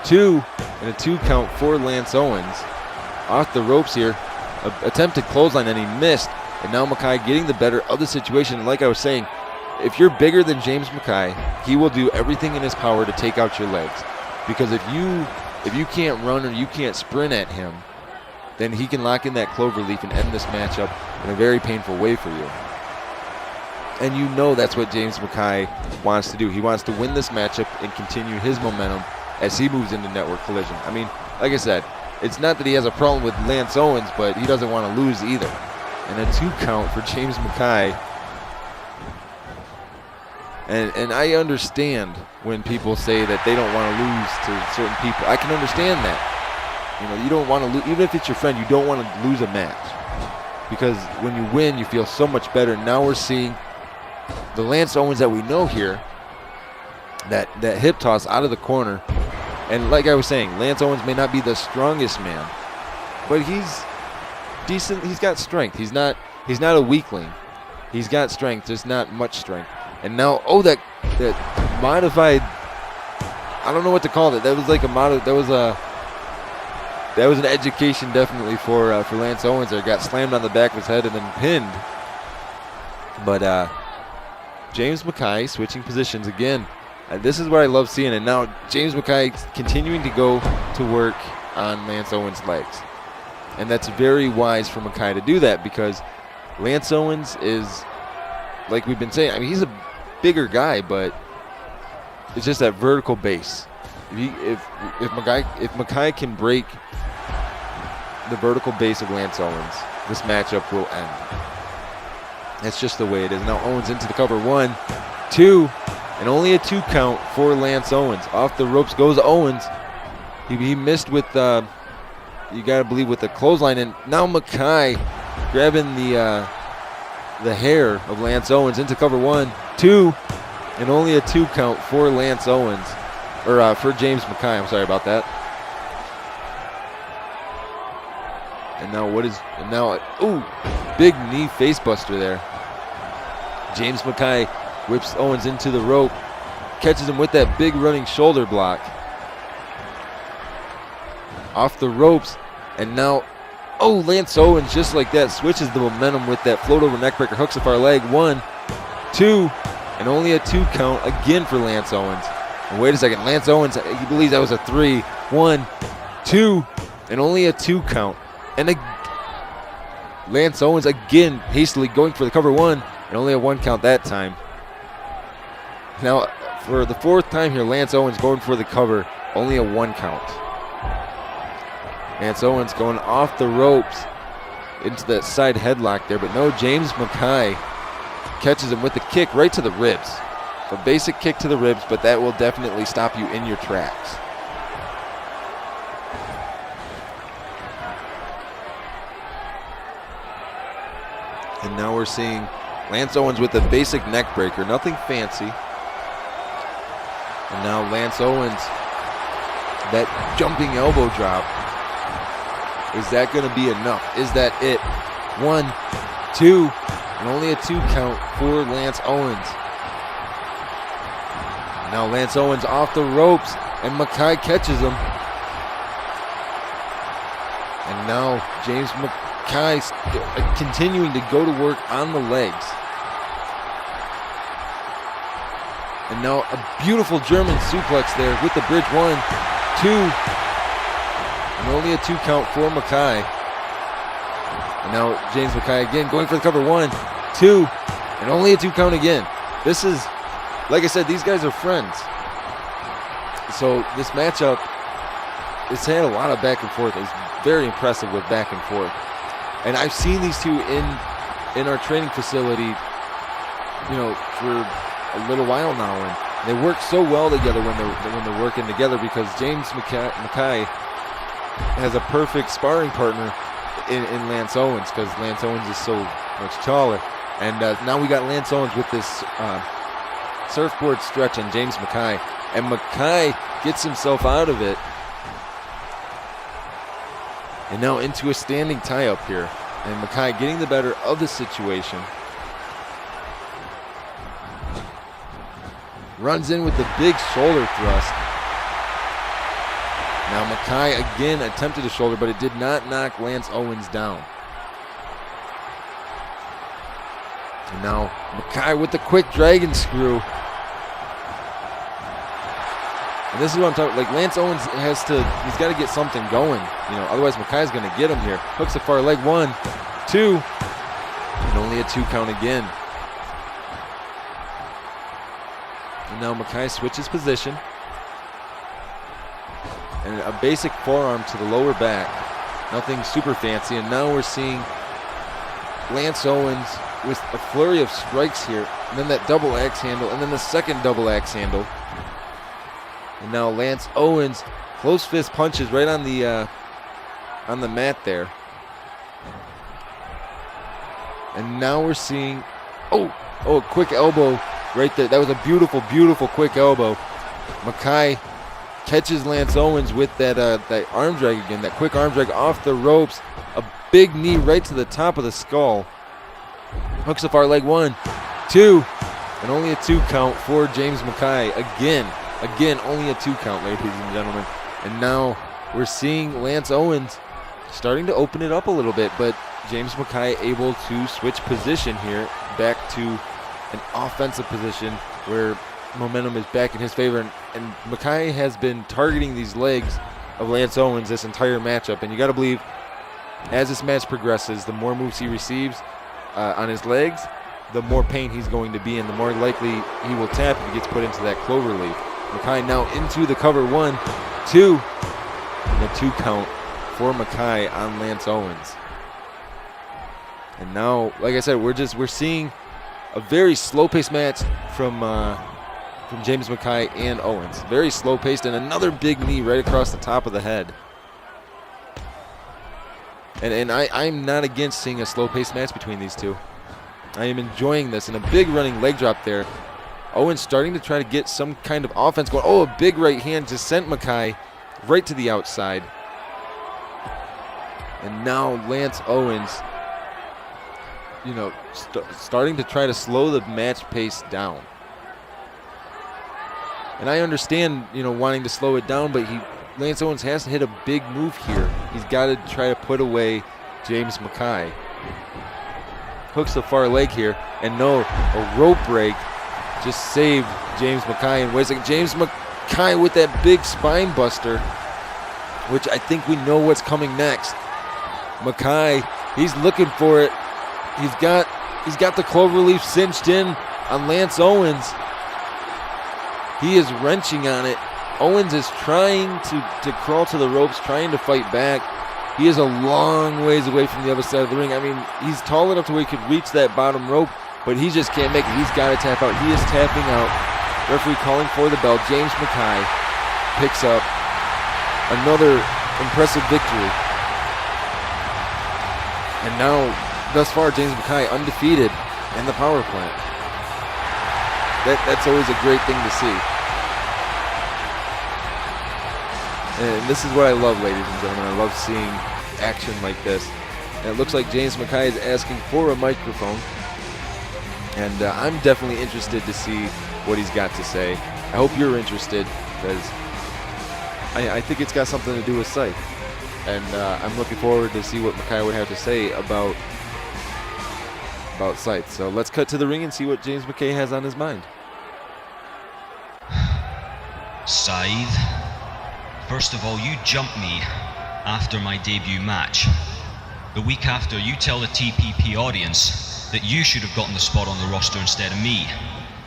2, and a 2 count for Lance Owens. Off the ropes here, attempted clothesline, and he missed. And now Mackay getting the better of the situation. Like I was saying, if you're bigger than James Mackay, he will do everything in his power to take out your legs. Because if you can't run or you can't sprint at him, then he can lock in that cloverleaf and end this matchup in a very painful way for you. And you know that's what James Mackay wants to do. He wants to win this matchup and continue his momentum as he moves into Network Collision. I mean, like I said, it's not that he has a problem with Lance Owens, but he doesn't want to lose either. And a 2 count for James Mackay. And I understand when people say that they don't want to lose to certain people. I can understand that. You know, you don't want to lose, even if it's your friend, you don't want to lose a match. Because when you win, you feel so much better. Now we're seeing the Lance Owens that we know here, that hip toss out of the corner. And like I was saying, Lance Owens may not be the strongest man, but he's decent. He's got strength. He's not a weakling. He's got strength, just not much strength. And now, that modified, I don't know what to call it. That was like that was an education definitely for Lance Owens there. Got slammed on the back of his head and then pinned. But James Mackay switching positions again. This is what I love seeing. And now James Mackay continuing to go to work on Lance Owens' legs. And that's very wise for Mackay to do that, because Lance Owens is, like we've been saying, I mean, he's a bigger guy, but it's just that vertical base. If Mackay can break the vertical base of Lance Owens, this matchup will end. That's just the way it is. Now Owens into the cover, 1, 2, and only a 2 count for Lance Owens. Off the ropes goes Owens. He missed with, you gotta believe, with the clothesline, and now Mackay grabbing the hair of Lance Owens into cover, 1, 2, and only a 2 count for Lance Owens, or for James Mackay. I'm sorry about that. And now big knee face buster there. James Mackay whips Owens into the rope, catches him with that big running shoulder block. Off the ropes, and now, Lance Owens just like that switches the momentum with that float over neckbreaker, hooks a far leg, 1, 2, and only a 2 count again for Lance Owens. And wait a second, Lance Owens, he believes that was a 3, 1, 2, and only a 2 count. And Lance Owens again hastily going for the cover one, and only a 1 count that time. Now, for the 4th time here, Lance Owens going for the cover, only a 1 count. Lance Owens going off the ropes into that side headlock there, but no, James Mackay catches him with the kick right to the ribs. A basic kick to the ribs, but that will definitely stop you in your tracks. And now we're seeing Lance Owens with a basic neck breaker, nothing fancy. And now Lance Owens, that jumping elbow drop. Is that going to be enough? Is that it? 1, 2, and only a 2 count for Lance Owens. Now Lance Owens off the ropes, and Mackay catches him. And now James Mackay continuing to go to work on the legs. And now a beautiful German suplex there with the bridge. 1, 2, and only a 2 count for Mackay. And now James Mackay again going for the cover. 1, 2, and only a 2 count again. This is, like I said, these guys are friends. So this matchup, it's had a lot of back and forth. It's very impressive with back and forth. And I've seen these two in our training facility, for a little while now, and they work so well together when they're working together, because James Mackay has a perfect sparring partner in Lance Owens, because Lance Owens is so much taller. And now we got Lance Owens with this surfboard stretch on James Mackay, and Mackay gets himself out of it, and now into a standing tie-up here, and Mackay getting the better of the situation. Runs in with the big shoulder thrust. Now Mackay again attempted a shoulder, but it did not knock Lance Owens down. And now Mackay with the quick dragon screw. And this is what I'm talking about. Like, Lance Owens he's got to get something going. Otherwise Mackay's going to get him here. Hooks the far leg. 1, 2, and only a 2 count again. And now Mackay switches position. And a basic forearm to the lower back. Nothing super fancy. And now we're seeing Lance Owens with a flurry of strikes here. And then that double axe handle. And then the second double axe handle. And now Lance Owens, close fist punches right on the mat there. And now we're seeing, a quick elbow right there. That was a beautiful, beautiful quick elbow. Mackay catches Lance Owens with that arm drag again, that quick arm drag off the ropes. A big knee right to the top of the skull. Hooks the far leg. 1, 2, and only a 2 count for James Mackay again. Again, only a 2 count, ladies and gentlemen. And now we're seeing Lance Owens starting to open it up a little bit, but James Mackay able to switch position here back to an offensive position where momentum is back in his favor. And Mackay has been targeting these legs of Lance Owens this entire matchup. And you got to believe, as this match progresses, the more moves he receives on his legs, the more pain he's going to be in, the more likely he will tap if he gets put into that clover leaf. Mackay now into the cover. 1, 2, and a 2 count for Mackay on Lance Owens. And now, like I said, we're seeing a very slow-paced match from James Mackay and Owens. Very slow-paced, and another big knee right across the top of the head. And I'm not against seeing a slow-paced match between these two. I am enjoying this, and a big running leg drop there. Owens starting to try to get some kind of offense going. A big right hand just sent Mackay right to the outside. And now Lance Owens, starting to try to slow the match pace down. And I understand, wanting to slow it down, but Lance Owens has to hit a big move here. He's got to try to put away James Mackay. Hooks the far leg here, and no, a rope break just saved James Mackay. And wait a second, James Mackay with that big spine buster, which I think we know what's coming next. Mackay He's looking for it. He's got the cloverleaf cinched in on Lance Owens. He is wrenching on it. Owens is trying to crawl to the ropes, trying to fight back. He is a long ways away from the other side of the ring. I mean, he's tall enough to where he could reach that bottom rope, but he just can't make it. He's got to tap out. He is tapping out. Referee calling for the bell. James Mackay picks up another impressive victory. And now, thus far, James Mackay undefeated in the power plant. That's always a great thing to see. And this is what I love, ladies and gentlemen. I love seeing action like this. And it looks like James Mackay is asking for a microphone. And I'm definitely interested to see what he's got to say. I hope you're interested, because I think it's got something to do with Scythe. And I'm looking forward to see what Mackay would have to say about Scythe. So let's cut to the ring and see what James Mackay has on his mind. Scythe, first of all, you jumped me after my debut match. The week after, you tell the TPP audience that you should have gotten the spot on the roster instead of me.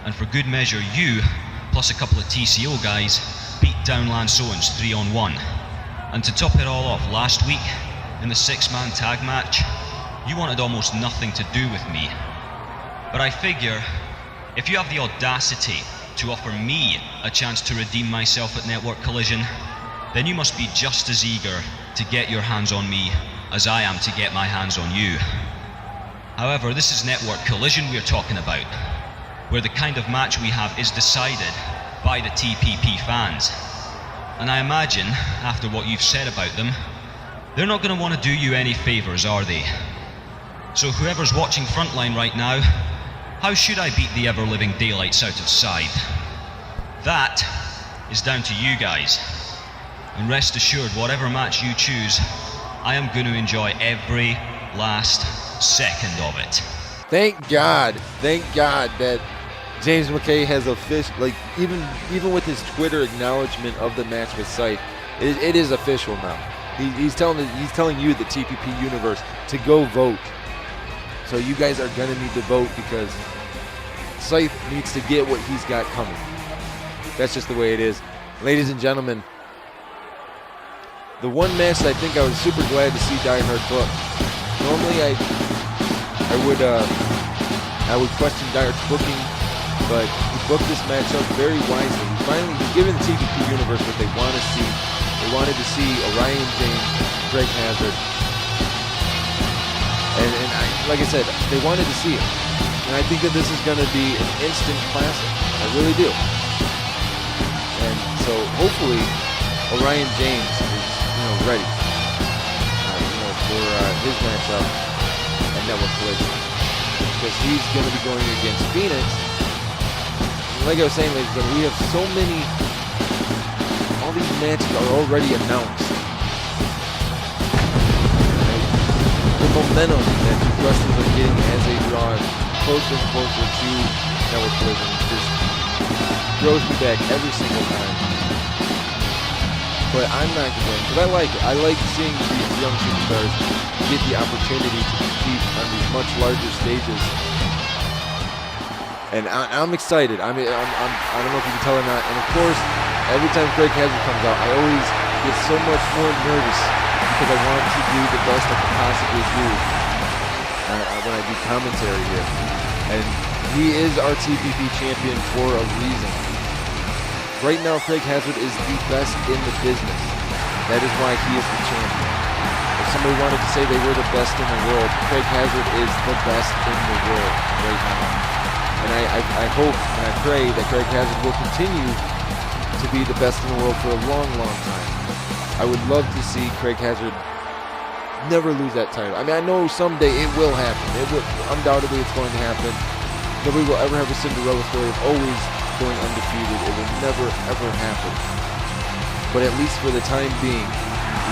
And for good measure, you, plus a couple of TCO guys, beat down Lance Owens 3-on-1. And to top it all off, last week, in the 6-man tag match, you wanted almost nothing to do with me. But I figure, if you have the audacity to offer me a chance to redeem myself at Network Collision, then you must be just as eager to get your hands on me as I am to get my hands on you. However, this is Network Collision we're talking about, where the kind of match we have is decided by the TPP fans. And I imagine, after what you've said about them, they're not going to want to do you any favors, are they? So whoever's watching Frontline right now, how should I beat the ever-living daylights out of Scythe? That is down to you guys. And rest assured, whatever match you choose, I am going to enjoy every last second of it. Thank God that James Mackay has official, like even with his Twitter acknowledgement of the match with Scythe, it is official now. He's telling you, the TPP universe, to go vote. So you guys are gonna need to vote, because Scythe needs to get what he's got coming. That's just the way it is, ladies and gentlemen. The one match that I think I was super glad to see Die Hard book. Normally I would question Die Hard's booking, but he booked this matchup very wisely. He's given the TPP universe what they want to see. They wanted to see Orion James, Greg Hazard, and like I said, they wanted to see it. And I think that this is going to be an instant classic. I really do. And so hopefully Orion James is ready for his matchup at Network Collision, because he's going to be going against Phoenix. Like I was saying, ladies and gentlemen, we have so many. All these matches are already announced. The momentum that these wrestlers are getting as they draw closer and closer to Network Collision just throws me back every single time. But I'm not complaining, because I like it. I like seeing these young superstars get the opportunity to compete on these much larger stages. And I'm excited. I don't know if you can tell or not. And of course, every time Greg Hazard comes out, I always get so much more nervous, because I want to do the best I can possibly do when I do commentary here. And he is our TPP champion for a reason. Right now, Craig Hazard is the best in the business. That is why he is the champion. If somebody wanted to say they were the best in the world, Craig Hazard is the best in the world right now. And I hope and I pray that Craig Hazard will continue to be the best in the world for a long, long time. I would love to see Craig Hazard never lose that title. I mean, I know someday it will happen. Undoubtedly, it's going to happen. Nobody will ever have a Cinderella story of always going undefeated. It will never, ever happen. But at least for the time being,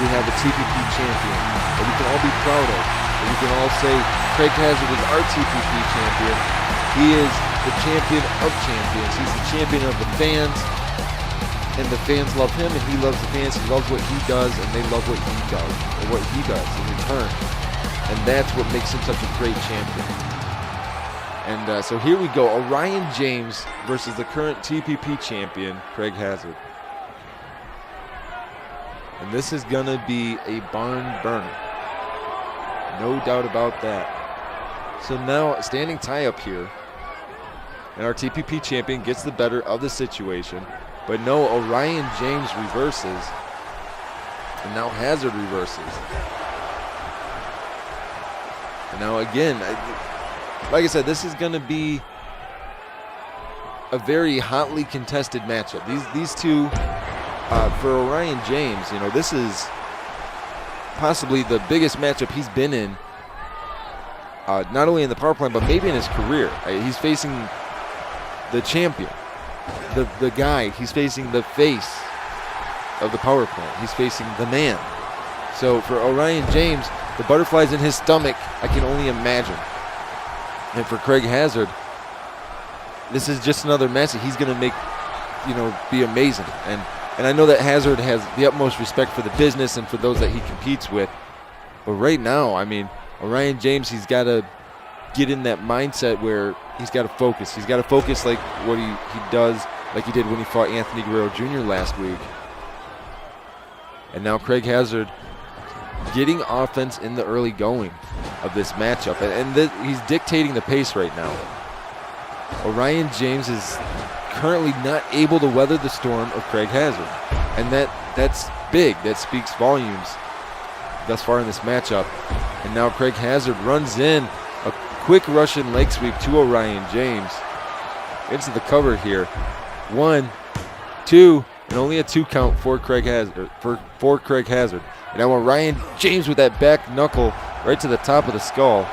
we have a TPP champion that we can all be proud of. That we can all say, Craig Hazard is our TPP champion. He is the champion of champions. He's the champion of the fans. And the fans love him, and he loves the fans. He loves what he does, and they love what he does, or what he does in return. And that's what makes him such a great champion. And so here we go, Orion James versus the current TPP champion, Craig Hazard. And this is gonna be a barn burner. No doubt about that. So now, standing tie up here, and our TPP champion gets the better of the situation. But no, Orion James reverses. And now Hazard reverses. And now again, like I said, this is going to be a very hotly contested matchup. These two, for Orion James, you know, this is possibly the biggest matchup he's been in, not only in the power plant, but maybe in his career. He's facing the champion, the guy. He's facing the face of the power plant. He's facing the man. So for Orion James, the butterflies in his stomach, I can only imagine. And for Craig Hazard, this is just another match that he's going to make, you know, be amazing. And I know that Hazard has the utmost respect for the business and for those that he competes with. But right now, I mean, Orion James, he's got to get in that mindset where he's got to focus. He's got to focus like what he does, like he did when he fought Anthony Guerrero Jr. last week. And now Craig Hazard getting offense in the early going of this matchup. And he's dictating the pace right now. Orion James is currently not able to weather the storm of Craig Hazard. And that's big. That speaks volumes thus far in this matchup. And now Craig Hazard runs in a quick Russian leg sweep to Orion James. Into the cover here. 1, 2, and only a 2 count for Craig Hazard. For Craig Hazard. And now Orion James with that back knuckle right to the top of the skull.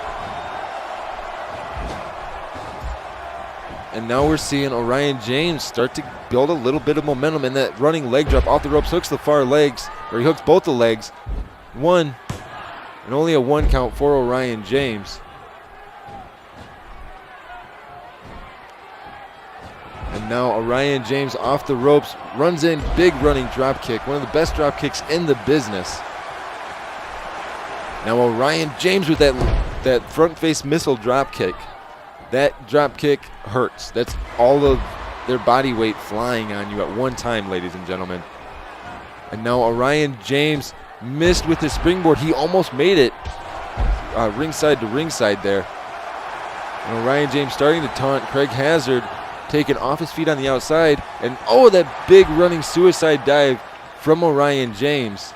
And now we're seeing Orion James start to build a little bit of momentum in that running leg drop off the ropes. Hooks the far legs, or he hooks both the legs. 1, and only a 1 count for Orion James. And now Orion James off the ropes, runs in, big running drop kick, one of the best drop kicks in the business. Now Orion James with that front face missile drop kick. That drop kick hurts. That's all of their body weight flying on you at one time, ladies and gentlemen. And now Orion James missed with his springboard. He almost made it ringside to ringside there. And Orion James starting to taunt Craig Hazard, taken off his feet on the outside. And oh, that big running suicide dive from Orion James.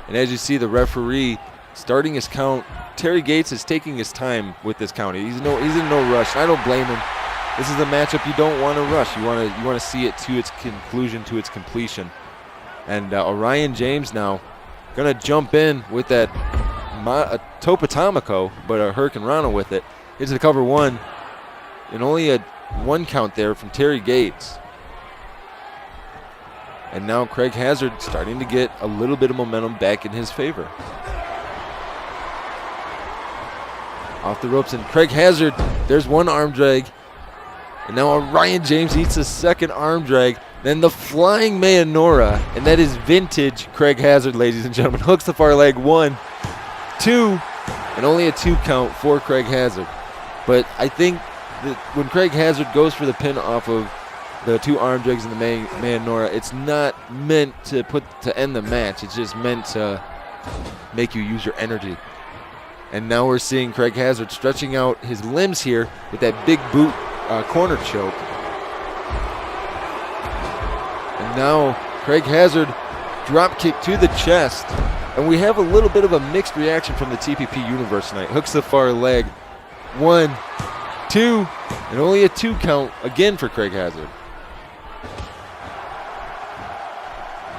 And as you see, the referee starting his count. Terry Gates is taking his time with this count. He's in no rush. I don't blame him. This is a matchup you don't want to rush. You want to see it to its conclusion, to its completion. And Orion James now gonna jump in with that a Tope Atomico, but a Hurricane Rana with it. Into the cover 1, and only a 1 count there from Terry Gates. And now Craig Hazard starting to get a little bit of momentum back in his favor. Off the ropes, and Craig Hazard, there's 1 arm drag. And now Orion James eats a 2nd arm drag. Then the flying Mayonora, and that is vintage Craig Hazard, ladies and gentlemen. Hooks the far leg, 1, 2, and only a 2 count for Craig Hazard. But I think that when Craig Hazard goes for the pin off of the 2 arm drags and the Mayonora, it's not meant to end the match. It's just meant to make you use your energy. And now we're seeing Craig Hazard stretching out his limbs here with that big boot corner choke. And now Craig Hazard drop kick to the chest. And we have a little bit of a mixed reaction from the TPP universe tonight. Hooks the far leg. 1, 2, and only a 2 count again for Craig Hazard.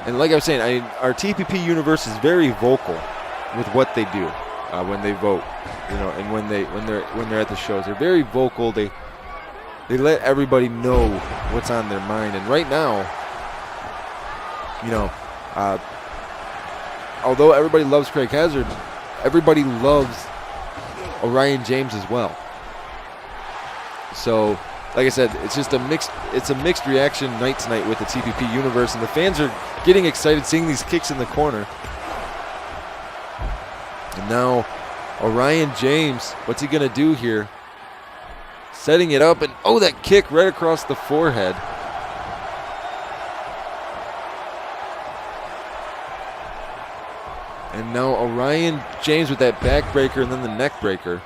And like I was saying, our TPP universe is very vocal with what they do when they vote, you know, and when they're at the shows. They're very vocal. They let everybody know what's on their mind. And right now, you know, although everybody loves Craig Hazard, everybody loves Orion James as well. So, like I said, it's just a mixed reaction night tonight with the TPP universe, and the fans are getting excited seeing these kicks in the corner. And now Orion James, what's he going to do here? Setting it up, and oh, that kick right across the forehead. And now Orion James with that backbreaker and then the neck breaker.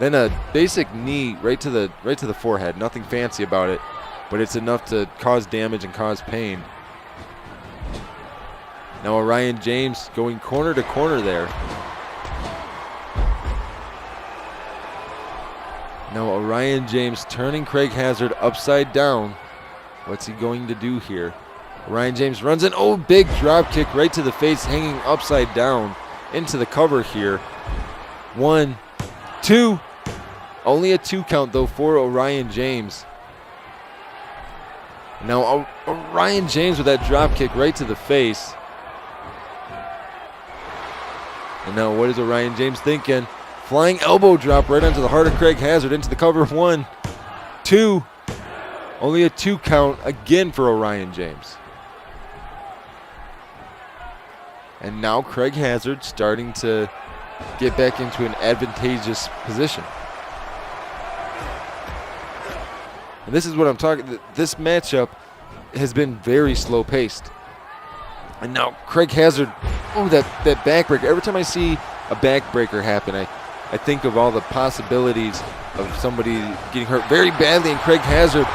Then a basic knee right to the forehead. Nothing fancy about it, but it's enough to cause damage and cause pain. Now Orion James going corner to corner there. Now Orion James turning Craig Hazard upside down. What's he going to do here? Orion James runs in. Oh, big drop kick right to the face, hanging upside down into the cover here. 1, 2. Only a 2 count though for Orion James. Now Orion James with that drop kick right to the face. And now what is Orion James thinking? Flying elbow drop right onto the heart of Craig Hazard into the cover. 1, 2. Only a 2 count again for Orion James. And now Craig Hazard starting to get back into an advantageous position. And this is what I'm talking. This matchup has been very slow paced. And now Craig Hazard, oh, that backbreaker. Every time I see a backbreaker happen, I think of all the possibilities of somebody getting hurt very badly, and Craig Hazard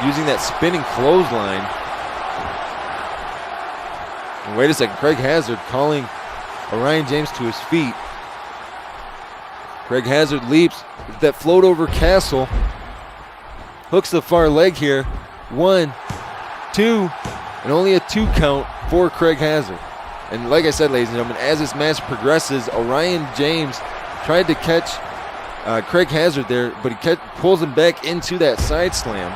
using that spinning clothesline. And wait a second, Craig Hazard calling Orion James to his feet. Craig Hazard leaps that float over Castle. Hooks the far leg here. 1, 2, and only a 2 count for Craig Hazard. And like I said, ladies and gentlemen, as this match progresses, Orion James tried to catch Craig Hazard there, but he pulls him back into that side slam.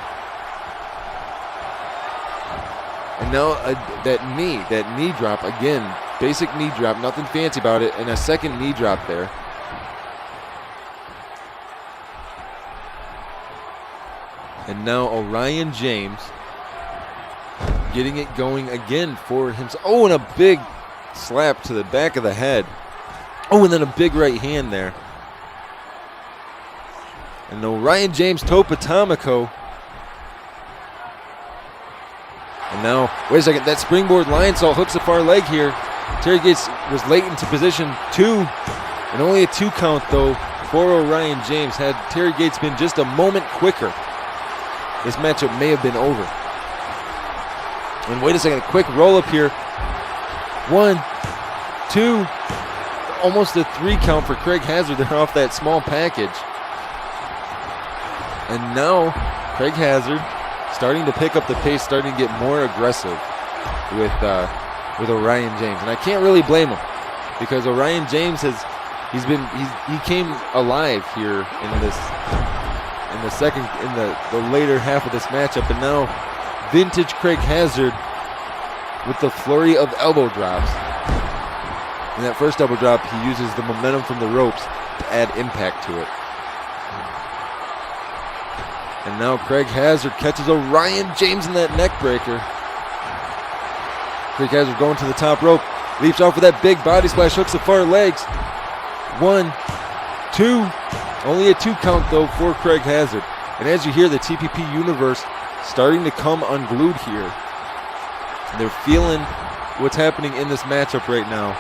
And now that knee drop, again, basic knee drop, nothing fancy about it, and a second knee drop there. And now Orion James getting it going again for himself. Oh, and a big slap to the back of the head. Oh, and then a big right hand there. And Orion James Tope Atomico. And now, wait a second, that springboard lion saw hooks the far leg here. Terry Gates was late into position 2, and only a 2 count though for Orion James. Had Terry Gates been just a moment quicker, this matchup may have been over. And wait a second, a quick roll up here. 1, 2, almost a 3 count for Craig Hazard there off that small package. And now Craig Hazard starting to pick up the pace, starting to get more aggressive with Orion James, and I can't really blame him because Orion James he came alive here in the later half of this matchup, and now vintage Craig Hazard with the flurry of elbow drops. In that first elbow drop, he uses the momentum from the ropes to add impact to it. And now Craig Hazard catches Orion James in that neck breaker. Craig Hazard going to the top rope. Leaps off with that big body splash. Hooks the far legs. 1, 2. Only a 2 count though for Craig Hazard. And as you hear the TPP universe starting to come unglued here. They're feeling what's happening in this matchup right now.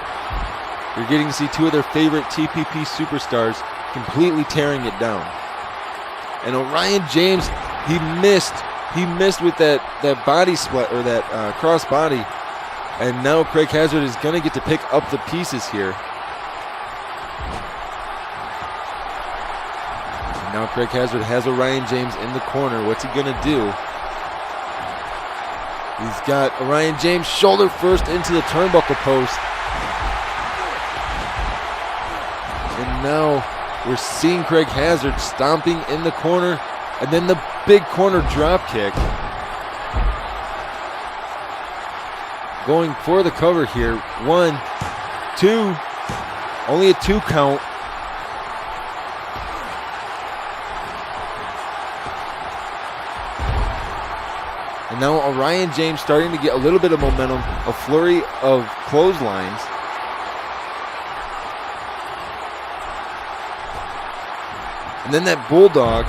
You're getting to see 2 of their favorite TPP superstars completely tearing it down. And Orion James, he missed with that body split, or that cross body. And now Craig Hazard is going to get to pick up the pieces here. And now Craig Hazard has Orion James in the corner. What's he going to do? He's got Orion James shoulder first into the turnbuckle post. And now we're seeing Craig Hazard stomping in the corner, and then the big corner drop kick. Going for the cover here. 1, 2, only a 2 count. And now Orion James starting to get a little bit of momentum, a flurry of clotheslines. And then that bulldog.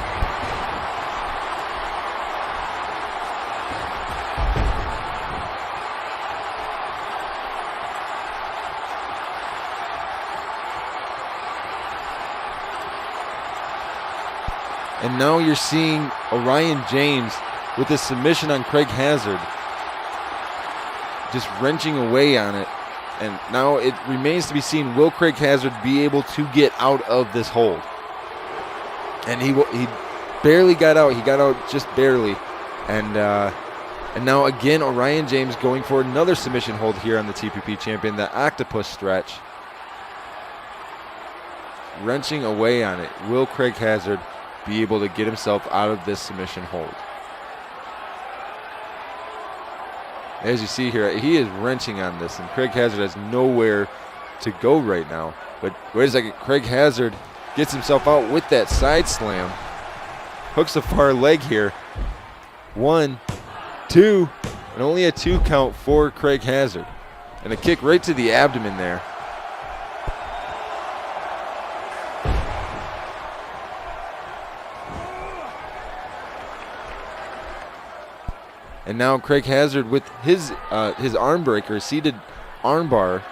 And now you're seeing Orion James with a submission on Craig Hazard, just wrenching away on it. And now it remains to be seen, will Craig Hazard be able to get out of this hold? And he barely got out. He got out just barely. And now again, Orion James going for another submission hold here on the TPP champion, the octopus stretch. Wrenching away on it. Will Craig Hazard be able to get himself out of this submission hold? As you see here, he is wrenching on this, and Craig Hazard has nowhere to go right now. But wait a second, Craig Hazard gets himself out with that side slam. Hooks the far leg here. 1, 2, and only a 2 count for Craig Hazard. And a kick right to the abdomen there. And now Craig Hazard with his arm breaker, seated arm bar,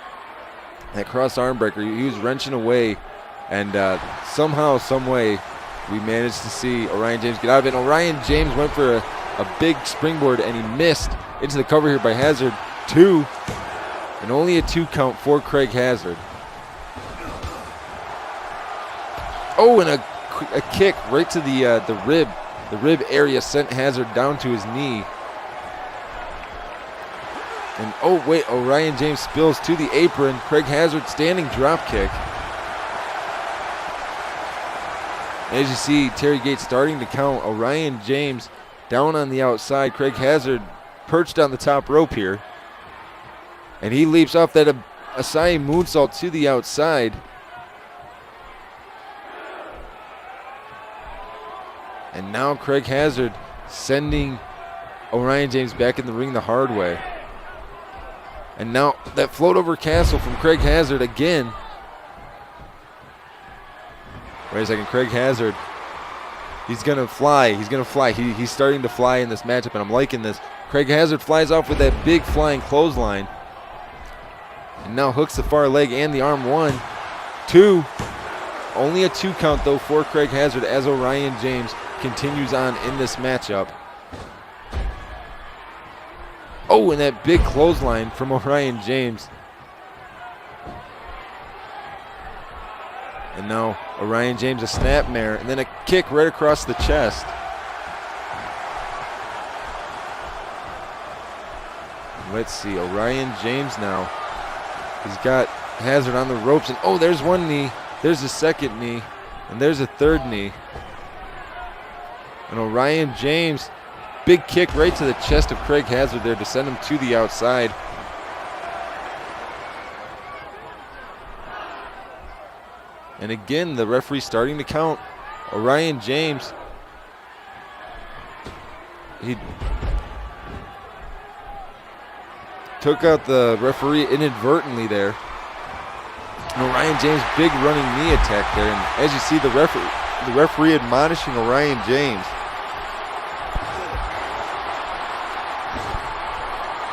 that cross arm breaker, he was wrenching away, and somehow, some way, we managed to see Orion James get out of it. And Orion James went for a big springboard, and he missed into the cover here by Hazard. 2, and only a 2 count for Craig Hazard. Oh, and a kick right to the rib area sent Hazard down to his knee. And oh wait, Orion James spills to the apron. Craig Hazard standing drop kick. As you see, Terry Gates starting to count. Orion James down on the outside. Craig Hazard perched on the top rope here. And he leaps off that Asai moonsault to the outside. And now Craig Hazard sending Orion James back in the ring the hard way. And now that float over castle from Craig Hazard again. Wait a second, Craig Hazard. He's going to fly. He's going to fly. He's starting to fly in this matchup, and I'm liking this. Craig Hazard flies off with that big flying clothesline. And now hooks the far leg and the arm. 1, 2. Only a 2 count, though, for Craig Hazard as Orion James continues on in this matchup. Oh, and that big clothesline from Orion James. And now Orion James a snapmare, and then a kick right across the chest. Let's see, Orion James now. He's got Hazard on the ropes, and oh, there's one knee, there's a second knee, and there's a third knee. And Orion James, big kick right to the chest of Craig Hazard there to send him to the outside. And again, the referee starting to count. Orion James, he took out the referee inadvertently there. And Orion James, big running knee attack there. And as you see, the referee admonishing Orion James.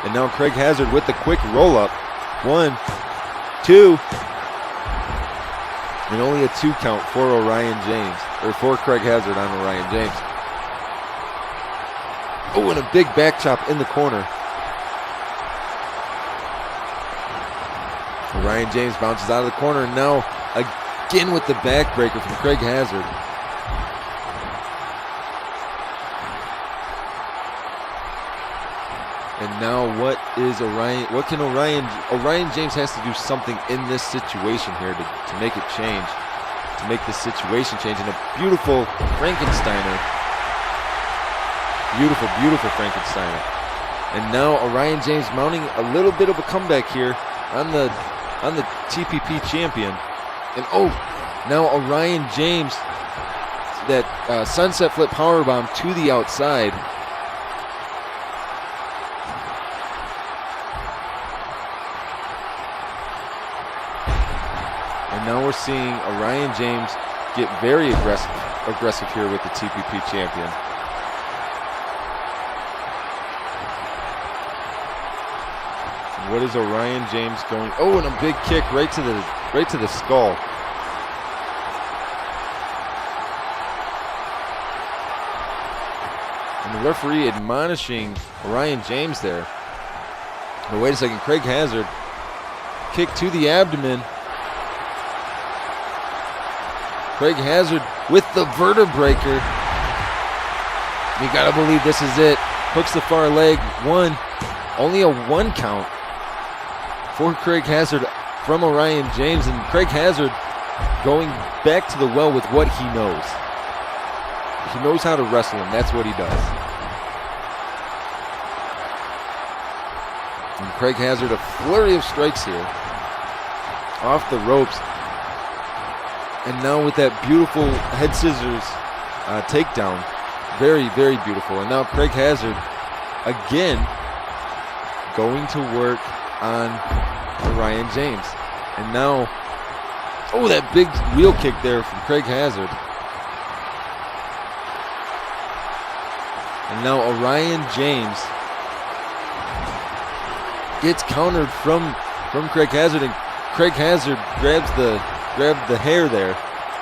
And now Craig Hazard with the quick roll-up. 1, 2. And only a 2 count for Orion James, or for Craig Hazard on Orion James. Oh, and a big back chop in the corner. Orion James bounces out of the corner, and now again with the backbreaker from Craig Hazard. And now what can Orion James has to do something in this situation here to make it change, to make this situation change. And a beautiful Frankensteiner. Beautiful, beautiful Frankensteiner. And now Orion James mounting a little bit of a comeback here on the TPP champion. And oh, now Orion James, that sunset flip powerbomb to the outside. And now we're seeing Orion James get very aggressive. aggressive here with the TPP champion. What is Orion James going? Oh, and a big kick right to the skull. And the referee admonishing Orion James there. But wait a second, Craig Hazard, kick to the abdomen. Craig Hazard with the vertebraker. You gotta believe this is it. Hooks the far leg, only a 1 count for Craig Hazard from Orion James, and Craig Hazard going back to the well with what he knows. He knows how to wrestle, and that's what he does. And Craig Hazard, a flurry of strikes here. Off the ropes. And now with that beautiful head scissors takedown. Very, very beautiful. And now Craig Hazard, again, going to work on Orion James. And now, oh, that big wheel kick there from Craig Hazard. And now Orion James gets countered from Craig Hazard, and Craig Hazard grabbed the hair there.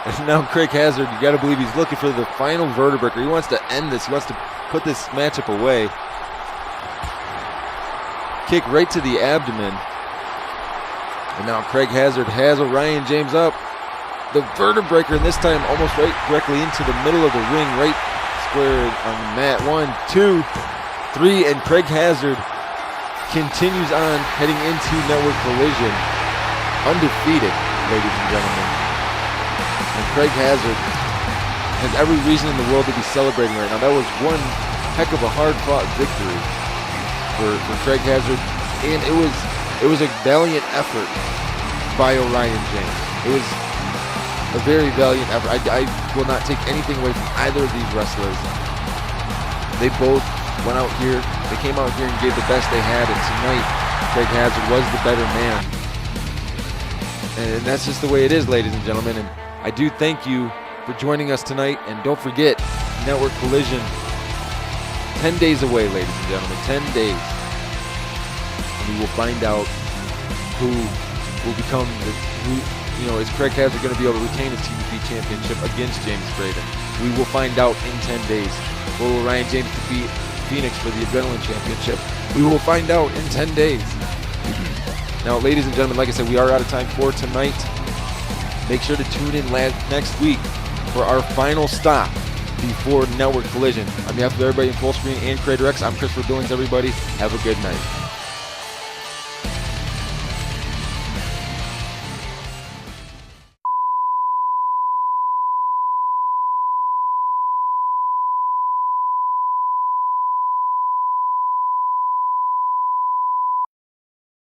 And now Craig Hazard, you got to believe he's looking for the final vertebraker. He wants to end this. He wants to put this matchup away. Kick right to the abdomen. And now Craig Hazard has Orion James up. The vertebraker, and this time almost right directly into the middle of the ring, right square on the mat. 1, 2, 3, and Craig Hazard continues on heading into Network Collision. Undefeated, ladies and gentlemen. And Craig Hazard has every reason in the world to be celebrating right now. That was one heck of a hard-fought victory for Craig Hazard, and it was a valiant effort by Orion James. It was a very valiant effort. I will not take anything away from either of these wrestlers. They both went out here. They came out here and gave the best they had, and tonight Craig Hazard was the better man. And that's just the way it is, ladies and gentlemen. And I do thank you for joining us tonight. And don't forget, Network Collision, 10 days away, ladies and gentlemen, 10 days. And we will find out who will become is Craig Hazard going to be able to retain his TPP championship against James Braden? We will find out in 10 days. Will Orion James defeat Phoenix for the Adrenaline Championship? We will find out in 10 days. Now, ladies and gentlemen, like I said, we are out of time for tonight. Make sure to tune in next week for our final stop before Network Collision. On behalf of everybody in Full Screen and Creator X, I'm Christopher Billings, everybody. Have a good night.